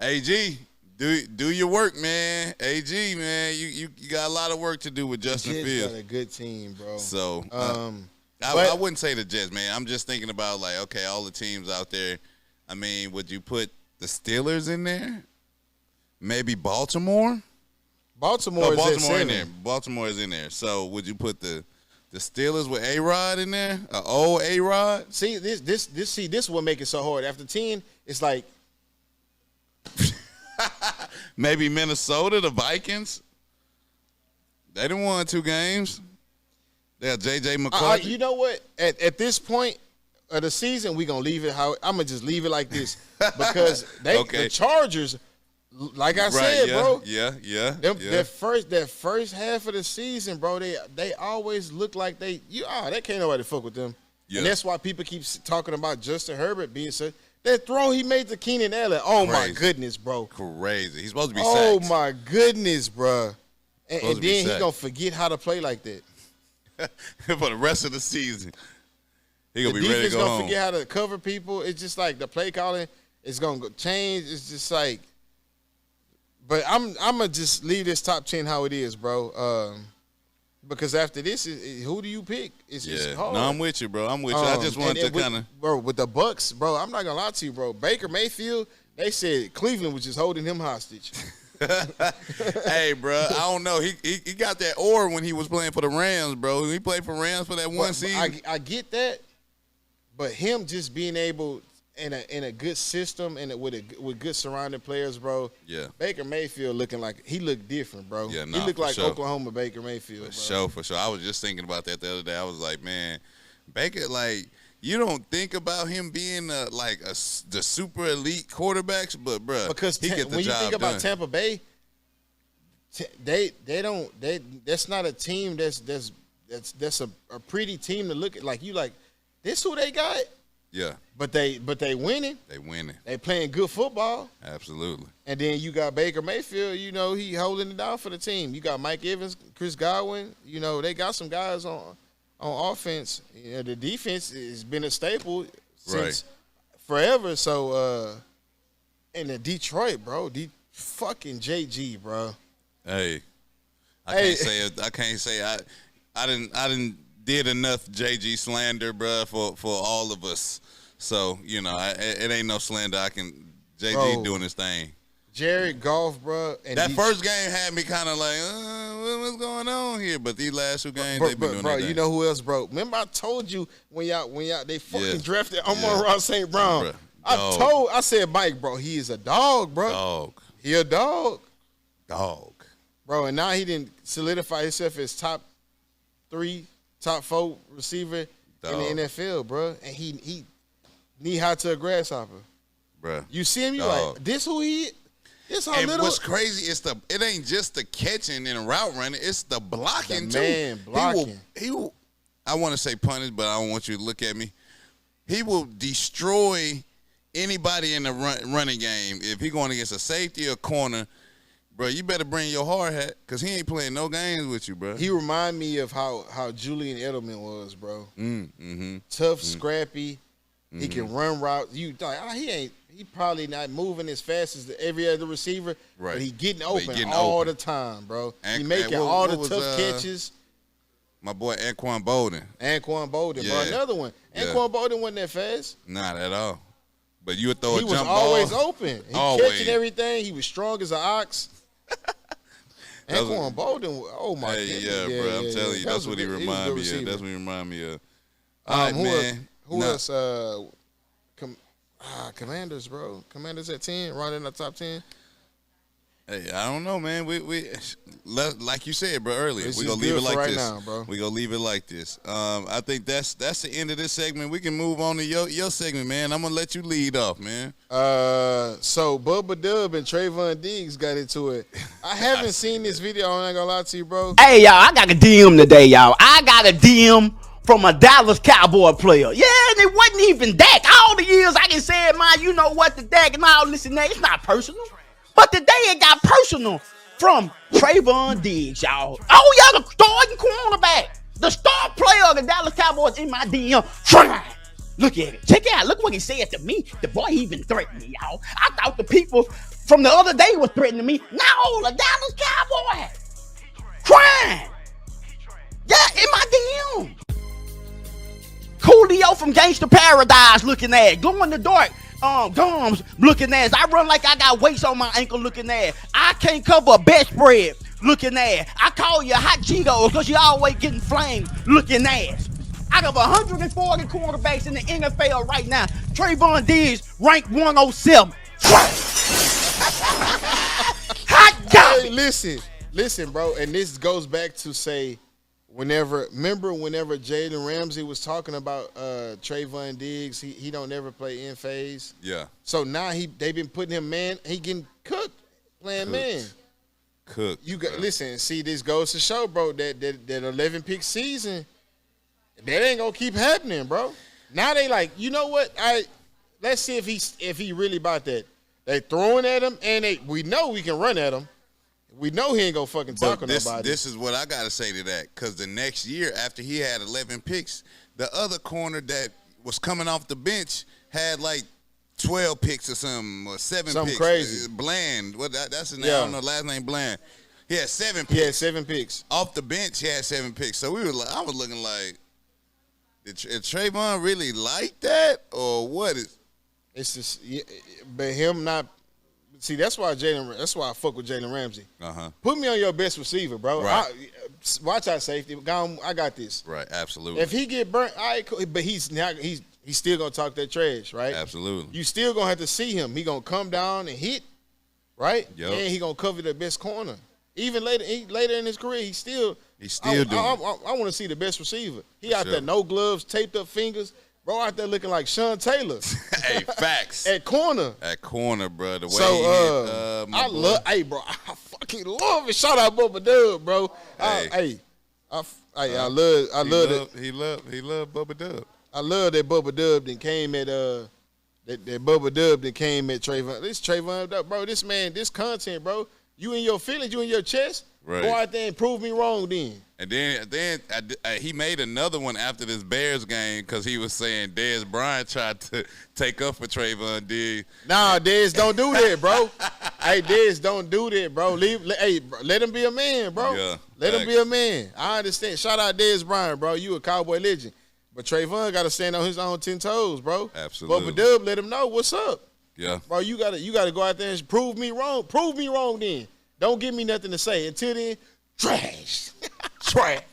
AG, do your work, man. AG, man, you got a lot of work to do with Justin Fields. The Jets got a good team, bro. So, I wouldn't say the Jets, man. I'm just thinking about, like, okay, all the teams out there. I mean, would you put the Steelers in there? Maybe Baltimore? Baltimore is in there. Baltimore is in there. So, would you put the Steelers with A-Rod in there? An old A-Rod? See, this is what make it so hard. After 10, it's like Maybe Minnesota, the Vikings. They done won 2 games. They got J.J. McCarthy. You know what? At this point of the season, we're going to leave it how – I'm going to just leave it like this because the Chargers, like I said, bro. Yeah. That first half of the season, bro, they always look like they can't nobody fuck with them. Yeah. And that's why people keep talking about Justin Herbert being so – that throw he made to Keenan Allen, my goodness, bro. Crazy. He's supposed to be sacked. Oh, my goodness, bro. And then he's going to forget how to play like that. For the rest of the season. He going to be ready to go home. The defense going to forget how to cover people. It's just like the play calling is going to change. It's just like – but I'm going to just leave this top 10 how it is, bro. Because after this, who do you pick? It's hard. No, I'm with you, bro. I'm with you. I just wanted to kind of – Bro, with the Bucks, bro, I'm not going to lie to you, bro. Baker Mayfield, they said Cleveland was just holding him hostage. Hey, bro, I don't know. He got that aura when he was playing for the Rams, bro. He played for Rams for that one season. I get that, but him just being able in a good system and with good surrounding players, bro. Yeah. Baker Mayfield looking like he looked different, bro. Yeah, he looked like Oklahoma Baker Mayfield. For sure. I was just thinking about that the other day. I was like, man, Baker, like. You don't think about him being the super elite quarterbacks, but bro, because he get the when you job think about done. Tampa Bay, that's not a team that's a pretty team to look at. Like you like this who they got. Yeah, but they winning. They playing good football. Absolutely. And then you got Baker Mayfield. You know he holding it down for the team. You got Mike Evans, Chris Godwin. You know they got some guys on offense. You know, the defense has been a staple since forever. So, and the Detroit, bro, fucking JG, bro. Hey, I can't say I didn't did enough JG slander, bro, for all of us. So you know, it ain't no slander. JG doing his thing. Jared Goff, bro. And that first game had me kind of like, what's going on here? But these last 2 games, they've been doing bro, their you thing. know who else, bro? Remember I told you when y'all they fucking drafted Amon-Ra St. Brown. Bro, I said, Mike, bro, he is a dog, bro. He a dog. Bro, and now he didn't solidify himself as top 3, top 4 receiver in the NFL, bro. And he knee high to a grasshopper. Bro. You see him, you like, this who he is? What's crazy is it ain't just the catching and route running, it's the blocking too. Man, blocking. He will I want to say punish, but I don't want you to look at me. He will destroy anybody in the running game. If he going against a safety or corner, bro, you better bring your hard hat because he ain't playing no games with you, bro. He remind me of how Julian Edelman was, bro. Tough, scrappy. He can run routes. You like, he probably not moving as fast as every other receiver, but he getting open all the time, bro. He making all the tough catches. My boy Anquan Bolden. Bro. Another one. Anquan Bolden wasn't that fast. Not at all. But you would throw a jump ball. He was always open. He catching everything. He was strong as an ox. Anquan Bolden, oh my God. Yeah, bro. I'm telling you, that's what he remind me of. That's what he remind me of. All right, man. Who else? Commanders, bro. Commanders at 10, right in the top 10. Hey, I don't know, man. We like you said, bro, earlier. We're going to leave it like this. Now, bro. We're going to leave it like this. I think that's the end of this segment. We can move on to your segment, man. I'm going to let you lead off, man. So Bubba Dub and Trayvon Diggs got into it. I haven't seen this video. I'm not going to lie to you, bro. Hey, y'all, I got a DM today, y'all. I got a DM from a Dallas Cowboy player. Yeah, and it wasn't even Dak. All the years I can say it, man, you know what, the Dak and all this and that. It's not personal. But today it got personal from Trayvon Diggs, y'all. Oh, y'all, the starting cornerback. The star player of the Dallas Cowboys in my DM. Look at it. Check it out. Look what he said to me. The boy even threatened me, y'all. I thought the people from the other day was threatening me. No, the Dallas Cowboys. Crying. Yeah, in my DM. Coolio from Gangsta Paradise looking at. Glow in the dark. Gums looking ass. I run like I got weights on my ankle looking ass. I can't cover a bedspread looking ass. I call you hot Cheetos because you always getting flamed looking ass. Out of 140 quarterbacks in the NFL right now, Trayvon Diggs ranked 107. listen, bro. And this goes back to say, whenever Jalen Ramsey was talking about Trayvon Diggs, he don't never play in phase. Yeah. So now they been putting him man. He getting cooked playing man. Cooked. You got listen. See, this goes to show, bro, that 11 pick season, that ain't gonna keep happening, bro. Now they like, you know what? Let's see if he really about that. They throwing at him, and we know we can run at him. We know he ain't gonna fucking tackle nobody. This is what I gotta say to that, because the next year after he had 11 picks, the other corner that was coming off the bench had like 12 picks or something, or 7 something picks. Crazy. Bland. That's his name. I don't know, last name Bland. He had 7 picks. He had 7 picks. Off the bench, he had 7 picks. So I was looking like, did Trayvon really like that, or what is? It's just, but him not. See, that's why I fuck with Jalen Ramsey. Put me on your best receiver, bro. Right. Watch out safety. I got this. Right, absolutely. If he get burnt, all right, cool. But he's still gonna talk that trash, right? Absolutely. You still gonna have to see him. He gonna come down and hit, right? Yep. And he gonna cover the best corner. Even later in his career, he's still doing. I want to see the best receiver. He out there, no gloves, taped up fingers. Bro, out there looking like Sean Taylor. Hey, facts. At corner. At corner, bro. The way he hit, bro, I fucking love it. Shout out Bubba Dub, bro. Hey. I love it. He loved Bubba Dub. I love that Bubba Dub that came at that Bubba Dub that came at Trayvon. This Trayvon, bro. This man, this content, bro. You in your feelings, you in your chest. Right. Go out there and prove me wrong, then. And then he made another one after this Bears game because he was saying Dez Bryant tried to take up for Trayvon Diggs. Nah, Dez don't do that, bro. Hey, Dez don't do that, bro. Let him be a man, bro. Yeah, let him be a man. I understand. Shout out Dez Bryant, bro. You a Cowboy legend. But Trayvon got to stand on his own 10 toes, bro. Absolutely. Bubba Dub, let him know what's up. Yeah. Bro, you gotta go out there and prove me wrong. Prove me wrong then. Don't give me nothing to say. Until then, trash. Trash.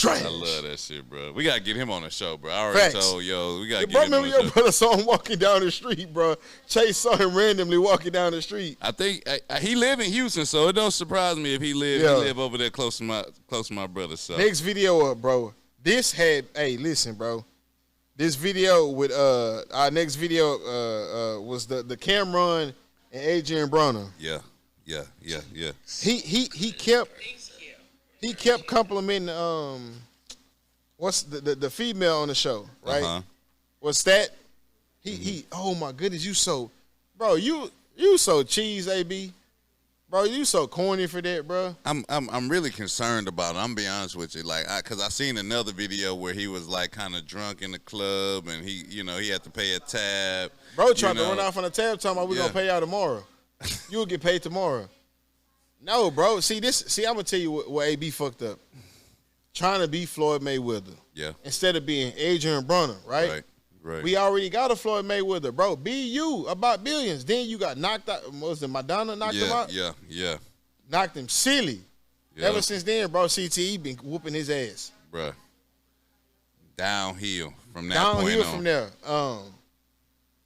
I love that shit, bro. We gotta get him on the show, bro. I already told we gotta get him on the show. Remember your brother saw him walking down the street, bro. Chase saw him randomly walking down the street. I think he live in Houston, so it don't surprise me if he live over there close to my brother. So next video up, bro. Listen, bro. This video with our next video was the Cameron and Adrian Broner. Yeah. He kept complimenting what's the female on the show, right? What's that? He oh my goodness, you so cheese, AB. Bro, you so corny for that, bro. I'm really concerned about it. I'm be honest with you, because I seen another video where he was like kind of drunk in the club and he had to pay a tab. Bro tried to run off on a tab talking about we're gonna pay y'all tomorrow. You'll get paid tomorrow. No, bro. See, I'm gonna tell you what AB fucked up. Trying to be Floyd Mayweather. Yeah. Instead of being Adrian Broner, right? Right. We already got a Floyd Mayweather, bro. Be you about billions. Then you got knocked out. Was it Madonna knocked him out? Yeah. Knocked him silly. Yeah. Ever since then, bro, CTE been whooping his ass. Bro. Downhill from that point on. Downhill from there.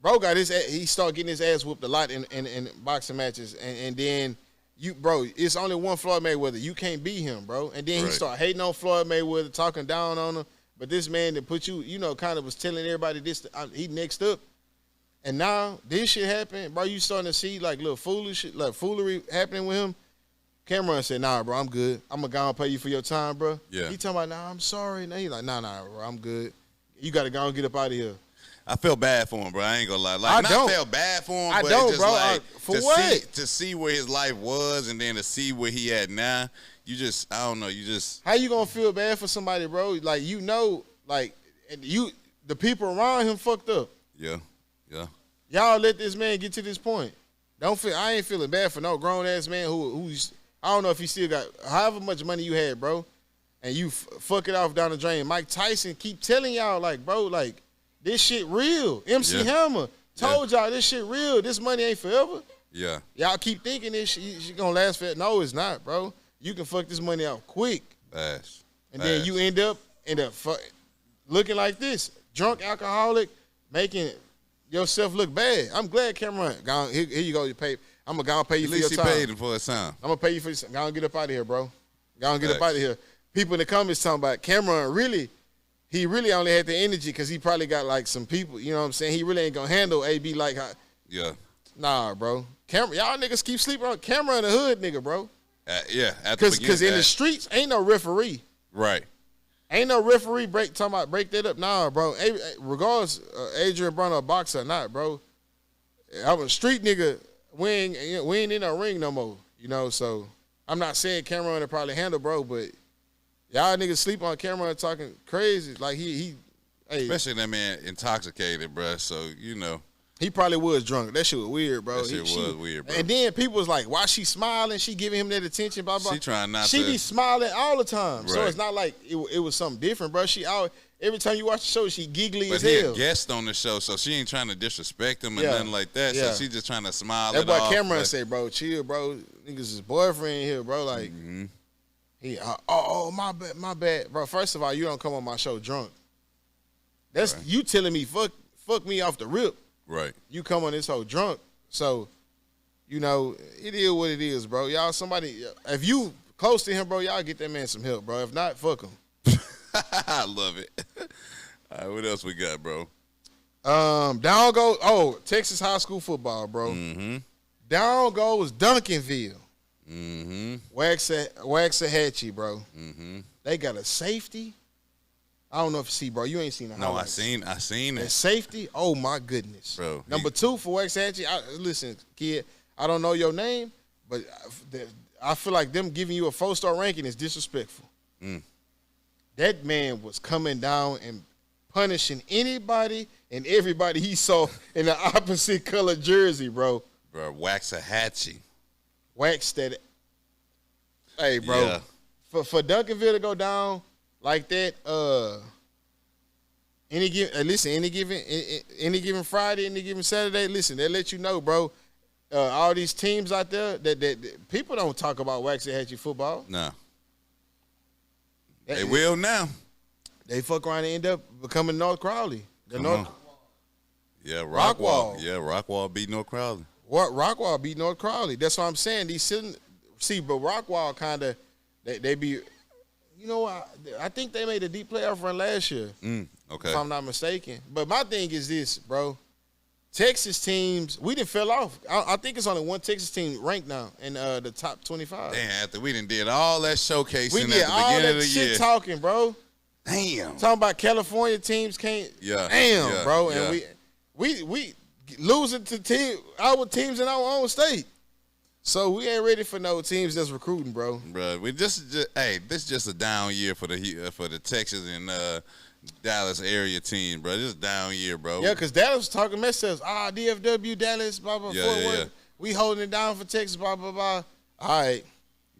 Bro got he started getting his ass whooped a lot in boxing matches, and then it's only one Floyd Mayweather. You can't beat him, bro. And then he started hating on Floyd Mayweather, talking down on him. But this man that put you, kind of was telling everybody this, he next up. And now this shit happened, bro. You starting to see like little foolery happening with him. Cameron said, nah, bro, I'm good. I'm going to go and pay you for your time, bro. Yeah. He talking about, nah, I'm sorry. Now he like, nah, bro, I'm good. You got to go and get up out of here. I felt bad for him, bro. I ain't gonna lie. I felt bad for him, I but don't, it's just bro. like For what? To see where his life was and then to see where he at now, I don't know, how you gonna feel bad for somebody, bro? Like, the people around him fucked up. Yeah. Y'all let this man get to this point. I ain't feeling bad for no grown ass man who's I don't know if he still got however much money you had, bro, and you fuck it off down the drain. Mike Tyson keep telling y'all, like, bro, like, this shit real. MC Hammer told y'all this shit real. This money ain't forever. Yeah. Y'all keep thinking this shit gonna last forever. No, it's not, bro. You can fuck this money out quick. Fast. Then you end up looking like this. Drunk alcoholic, making yourself look bad. I'm glad Cameron gone. Here you go, your paper. I'm gonna go pay you At for your least time. he paid him for his time. I'm gonna pay you for your time. Go and get up out of here, bro. Go and get up out of here. People in the comments talking about Cameron he really only had the energy because he probably got like some people, you know what I'm saying? He really ain't gonna handle AB like how. Yeah. Nah, bro. Y'all niggas keep sleeping on Cameron the hood nigga, bro. Yeah. Because in the streets ain't no referee. Right. Ain't no referee break that up. Nah, bro. Regardless, Adrian Broner a boxer or not, bro. I'm a street nigga. We ain't in a ring no more. You know, so I'm not saying Cameron will probably handle, bro, but y'all niggas sleep on Cameron talking crazy. Like he especially that man intoxicated, bro. So, you know. He probably was drunk. That shit was weird, bro. That shit was weird, bro. And then people was like, why she smiling? She giving him that attention, blah, blah. She trying not She to. be smiling all the time. Right. So it's not like it was something different, bro. Every time you watch the show, she giggly But as he hell. a guest on the show, so she ain't trying to disrespect him or Yeah. nothing like that. Yeah. So she just trying to smile That's it why off. Cameron said, bro, chill, bro. Niggas his boyfriend here, bro. Like, he, my bad. Bro, first of all, you don't come on my show drunk. That's you telling me fuck me off the rip. Right. You come on this whole drunk. So, you know, it is what it is, bro. Y'all, if you close to him, bro, y'all get that man some help, bro. If not, fuck him. I love it. All right, what else we got, bro? Down goes, Texas high school football, bro. Mm-hmm. Down goes Duncanville. Mm-hmm. Waxahachie, bro. Mm-hmm. They got a safety. I don't know if you see, bro. You ain't seen the No, highlights. I seen And it. safety, oh my goodness. Bro, Number 2 for Waxahachie, listen, kid, I don't know your name, but I feel like them giving you a 4-star ranking is disrespectful. That man was coming down and punishing anybody and everybody he saw in the opposite color jersey, bro. Bro, Waxahachie. Wax that. Hey, bro. Yeah. For Duncanville to go down like that, any given Friday, any given Saturday, listen, they let you know, bro. All these teams out there that people don't talk about Waxahachie football. No. They will now. They fuck around and end up becoming North Crowley. Yeah, Rockwall. Yeah, Rockwall beat North Crowley. What Rockwall beat North Crowley? That's what I'm saying. But Rockwall kind of they be, you know, I think they made a deep playoff run last year. Okay. If I'm not mistaken. But my thing is this, bro. Texas teams, we done fell off. I think it's only one Texas team ranked now in the top 25. Damn, after we done did all that showcasing We at did the all beginning that of the shit year. talking, bro. Damn. Talking about California teams can't. Yeah. Damn, Yeah. bro. Yeah. And we losing to our teams in our own state. So we ain't ready for no teams that's recruiting, bro. Bro, this is just a down year for the Texas and Dallas area team, bro. This is a down year, bro. Yeah, because Dallas was talking messages. DFW, Dallas, blah, blah, Yeah, Fort yeah, Worth. yeah. We holding it down for Texas, blah, blah, blah. All right.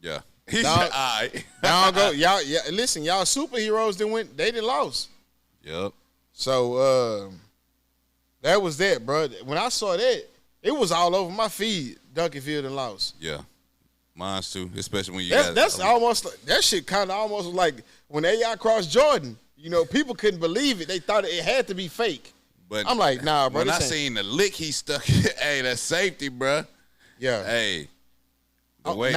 Yeah. He Dog- said, all right. Now go. Listen, y'all superheroes they didn't lost. Yep. So that was that, bro. When I saw that, it was all over my feed. Duncanville and lost. Yeah. Mine's too, especially when you That's almost like, that shit kind of almost like when AI crossed Jordan. You know, people couldn't believe it. They thought it had to be fake. But I'm like, nah, bro. when I this ain't- seen the lick he stuck, hey, that's safety, bro. yeah, Hey, the way,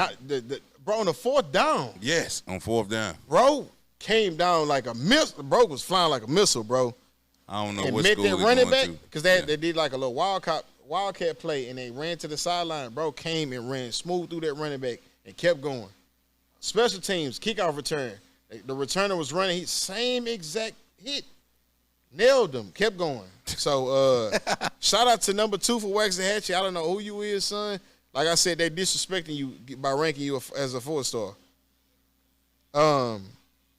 bro, on the 4th down, yes, on 4th down. bro came down like a missile. Bro was flying like a missile, bro. I don't know And what met school that he running going back to. because they did like a little wildcat play and they ran to the sideline. Bro came and ran smooth through that running back and kept going. Special teams, kickoff return. The returner was running, same exact hit. Nailed him, kept going. So shout out to number 2 for Waxahachie. I don't know who you is, son. Like I said, they disrespecting you by ranking you as a 4-star.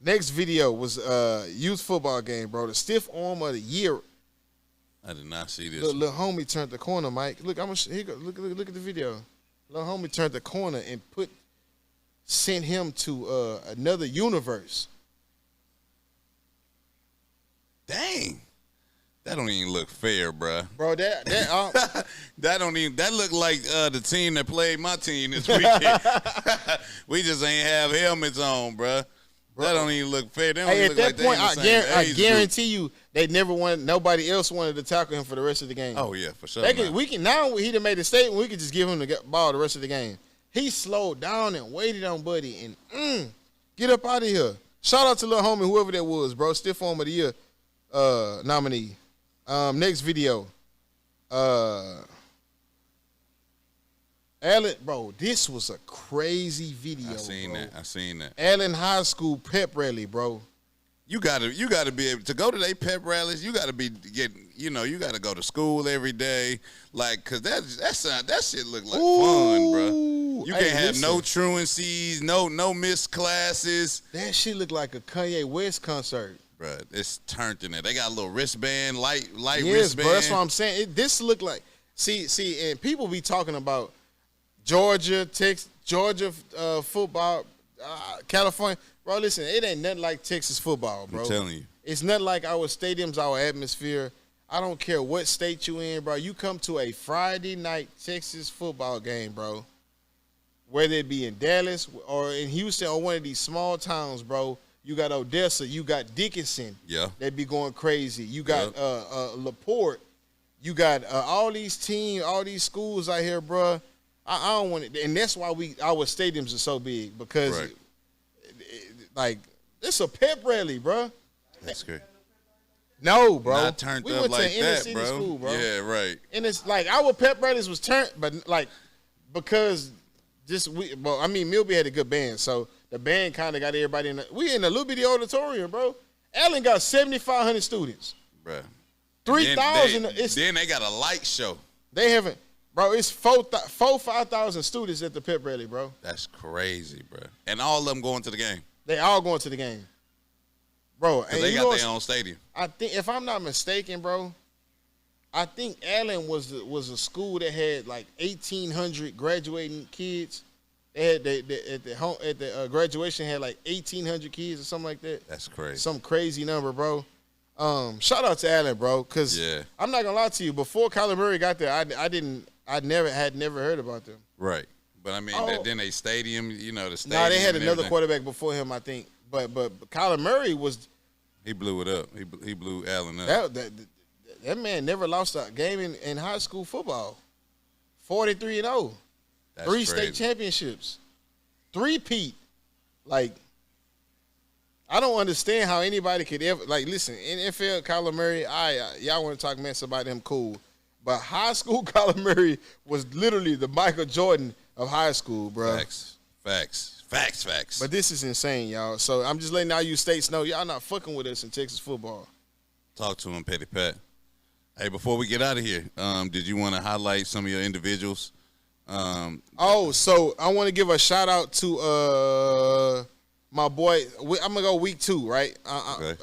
Next video was youth football game, bro. The stiff arm of the year. I did not see this. Little homie turned the corner, Mike. Look, look at the video. Little homie turned the corner and sent him to another universe. Dang. That don't even look fair, bruh. Bro, That look like the team that played my team this weekend. We just ain't have helmets on, bruh. That don't even look fair. They don't Hey, even at look that like point, I guarantee you, they never wanted. Nobody else wanted to tackle him for the rest of the game. Oh yeah, for sure. Now he done made a statement. We could just give him the ball the rest of the game. He slowed down and waited on Buddy and get up out of here. Shout out to little homie, whoever that was, bro. Still Form of the Year nominee. Next video. Allen, bro, this was a crazy video. I seen that. Allen High School pep rally, bro. You gotta be able to go to their pep rallies. You gotta be getting, you gotta go to school every day, like, cause that shit look like fun, bro. You can't have no truancies, no missed classes. That shit look like a Kanye West concert, bro. It's turned in there. They got a little wristband, light wristband. Yes, bro. That's what I'm saying. This look like see, and people be talking about Georgia, Texas, Georgia football, California. Bro, listen, it ain't nothing like Texas football, bro. I'm telling you. It's nothing like our stadiums, our atmosphere. I don't care what state you in, bro. You come to a Friday night Texas football game, bro, whether it be in Dallas or in Houston or one of these small towns, bro. You got Odessa. You got Dickinson. Yeah. They be going crazy. You got LaPorte. You got all these teams, all these schools out here, bro. I don't want it. And that's why our stadiums are so big because – like, it's a pep rally, bro. That's great. No, bro. Not turned we up went like to inner that, city bro. school, bro. Yeah, right. And it's like our pep rallies was turned, but like because Milby had a good band, so the band kind of got everybody in. We in a little bitty auditorium, bro. Allen got 7,500 students, bro. 3,000. Then they got a light show. They haven't, bro. It's 5,000 students at the pep rally, bro. That's crazy, bro. And all of them going to the game. They all going to the game, bro. And they got their own stadium. I think, if I'm not mistaken, bro, I think Allen was a school that had like 1,800 graduating kids. They had at the graduation had like 1,800 kids or something like that. That's crazy. Some crazy number, bro. Shout out to Allen, bro, because I'm not gonna lie to you. Before Kyler Murray got there, I never heard about them. Right. But I mean, then they stadium, the stadium. Nah, they had another quarterback before him, I think. But Kyler Murray he blew it up. He blew Allen up. That man never lost a game in high school football. 43-0. That's 3 crazy. state championships. 3-peat. Like, I don't understand how anybody could ever listen, NFL Kyler Murray, y'all want to talk mess about him, cool. But high school Kyler Murray was literally the Michael Jordan of high school, bro. Facts. But this is insane, y'all. So I'm just letting all you states know y'all not fucking with us in Texas football. Talk to him, Petty Pat. Hey, before we get out of here, did you want to highlight some of your individuals? So I want to give a shout out to my boy. I'm gonna go week 2, right? Okay.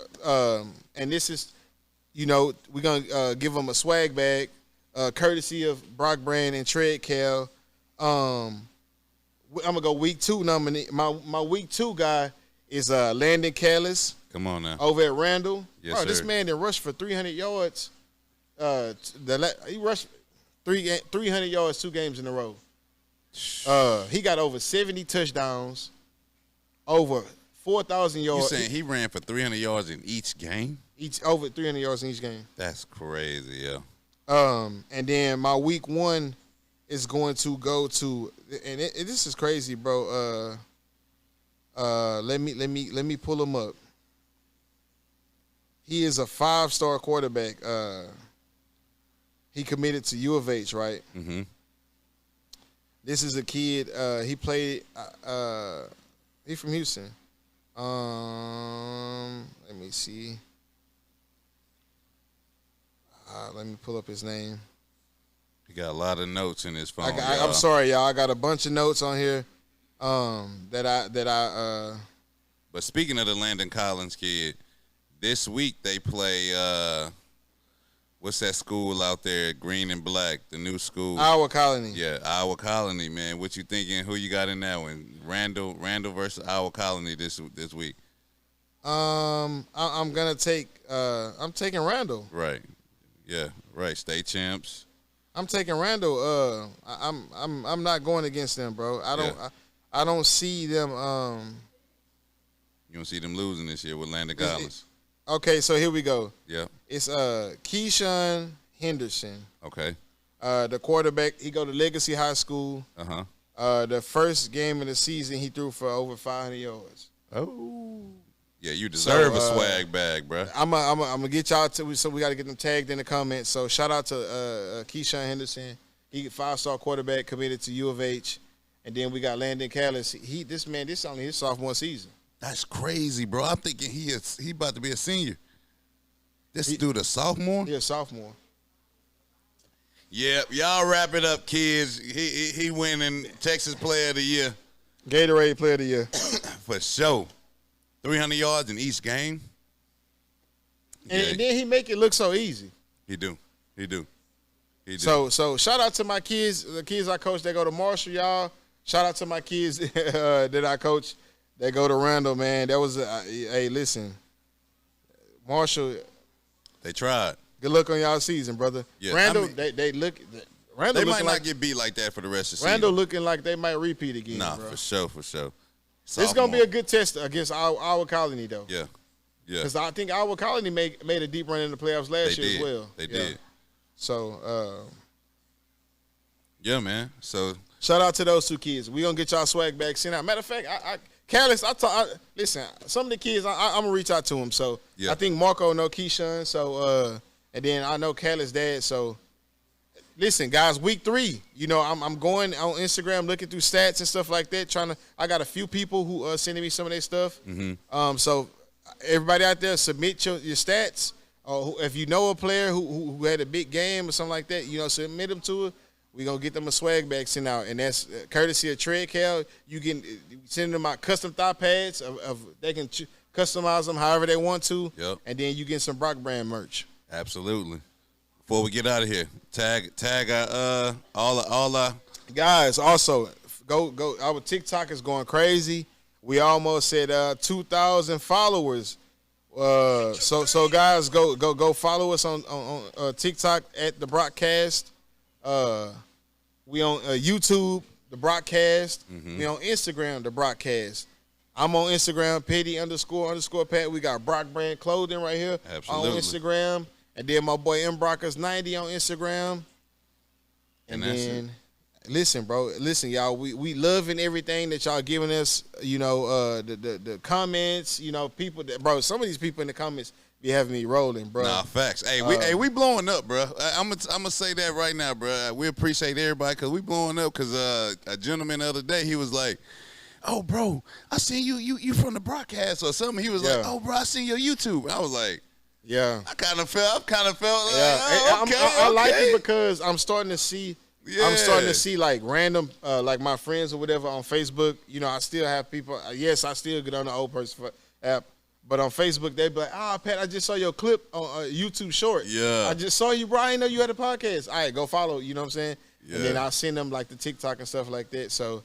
And this is, we're gonna give him a swag bag, courtesy of Brockbrand and Tread Cal. I'm gonna go week 2 nominee. My week 2 guy is Landon Callis. Come on now. Over at Randall. Yes, bro, sir. This man did rush for 300 yards. He rushed 300 yards 2 games in a row. He got over 70 touchdowns, over 4,000 yards. You saying he ran for 300 yards in each game? Over 300 yards in each game. That's crazy, yeah. And then my week 1 is going to go to, and this is crazy, bro. Let me pull him up. He is a 5-star quarterback. He committed to U of H, right? Mm-hmm. This is a kid. He played. He from Houston. Let me see. Let me pull up his name. He got a lot of notes in his phone. I'm sorry, y'all. I got a bunch of notes on here. That I. But speaking of the Landon Collins kid, this week they play. What's that school out there? Green and Black, the new school. Iowa Colony. Yeah, Iowa Colony, man. What you thinking? Who you got in that one? Randall versus Iowa Colony this week. I'm gonna take. I'm taking Randall. Right. Yeah. Right. State champs. I'm taking Randall. I'm not going against them, bro. I don't see them. You don't see them losing this year with Landon Collins. Okay, so here we go. Yeah. It's Keyshawn Henderson. Okay. The quarterback, he go to Legacy High School. The first game of the season, he threw for over 500 yards. Oh. Yeah, you deserve a swag bag, bro. I'm gonna get y'all to, so we got to get them tagged in the comments. So shout out to Keyshawn Henderson. He 5-star quarterback committed to U of H, and then we got Landon Callis. This is only his sophomore season. That's crazy, bro. I'm thinking he about to be a senior. This dude a sophomore? Yeah, sophomore. Yep, y'all wrap it up, kids. He winning Texas Player of the Year. Gatorade Player of the Year. For sure. 300 yards in each game. And then he make it look so easy. He do. So shout out to my kids, the kids I coach that go to Marshall, y'all. Shout out to my kids that I coach that go to Randall, man. That was hey, listen, Marshall. They tried. Good luck on y'all season, brother. Yeah, Randall, I mean, Randall they might like, not get beat like that for the rest of the season. Randall looking like they might repeat again. Nah, bro. for sure. This is gonna be a good test against our Colony, though. Yeah. Because I think our Colony made a deep run in the playoffs last year as well. They did. So, yeah, man. So shout out to those two kids. We gonna get y'all swag back sent out. Matter of fact, Callis, listen. Some of the kids, I'm gonna reach out to them. So I think Marco know Keyshawn. So and then I know Callis' dad. So listen, guys, week 3. You know, I'm going on Instagram looking through stats and stuff like that. I got a few people who are sending me some of their stuff. Mm-hmm. So everybody out there, submit your stats. If you know a player who had a big game or something like that, you know, submit them to it. We're going to get them a swag bag sent out, and that's courtesy of TreadCal. You can send them out custom thigh pads. They can customize them however they want to, and then you get some Brockbrand merch. Absolutely. Before we get out of here, tag all our guys. Also, go. Our TikTok is going crazy. We almost hit 2,000 followers. So guys, go follow us on TikTok at the Brockcast. We on YouTube, the Brockcast. Mm-hmm. We on Instagram, the Brockcast. I'm on Instagram, Petty__Pat. We got Brockbrand clothing right here. Absolutely. On Instagram. And then my boy Mbrockers90 on Instagram. And then listen, y'all, we loving everything that y'all giving us, you know, the comments, you know, people that, bro, some of these people in the comments be having me rolling, bro. Nah, facts. Hey, we blowing up, bro. I'm gonna say that right now, bro. We appreciate everybody because we blowing up because a gentleman the other day, he was like, oh, bro, I seen you from the broadcast or something. He was like, oh, bro, I seen your YouTube. I was like, yeah. I kind of felt like, I like it because I'm starting to see like random like my friends or whatever on Facebook. You know, I still have people. Yes, I still get on the old person app, but on Facebook they be like, Pat, I just saw your clip on YouTube short. Yeah, I just saw you, bro. I didn't know you had a podcast. All right, go follow. You know what I'm saying? Yeah. And then I'll send them like the TikTok and stuff like that. So,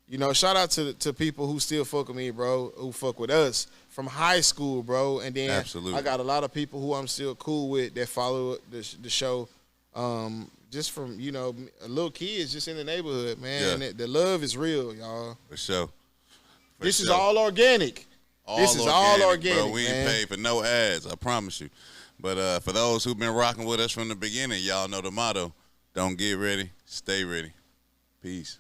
you know, shout out to people who still fuck with me, bro. Who fuck with us from high school, bro. And then I got a lot of people who I'm still cool with that follow the show. Just from, you know, little kids just in the neighborhood, man. Yeah. The love is real, y'all. For sure. This is all organic. All organic, bro. We ain't paid for no ads, I promise you. But for those who've been rocking with us from the beginning, y'all know the motto. Don't get ready, stay ready. Peace.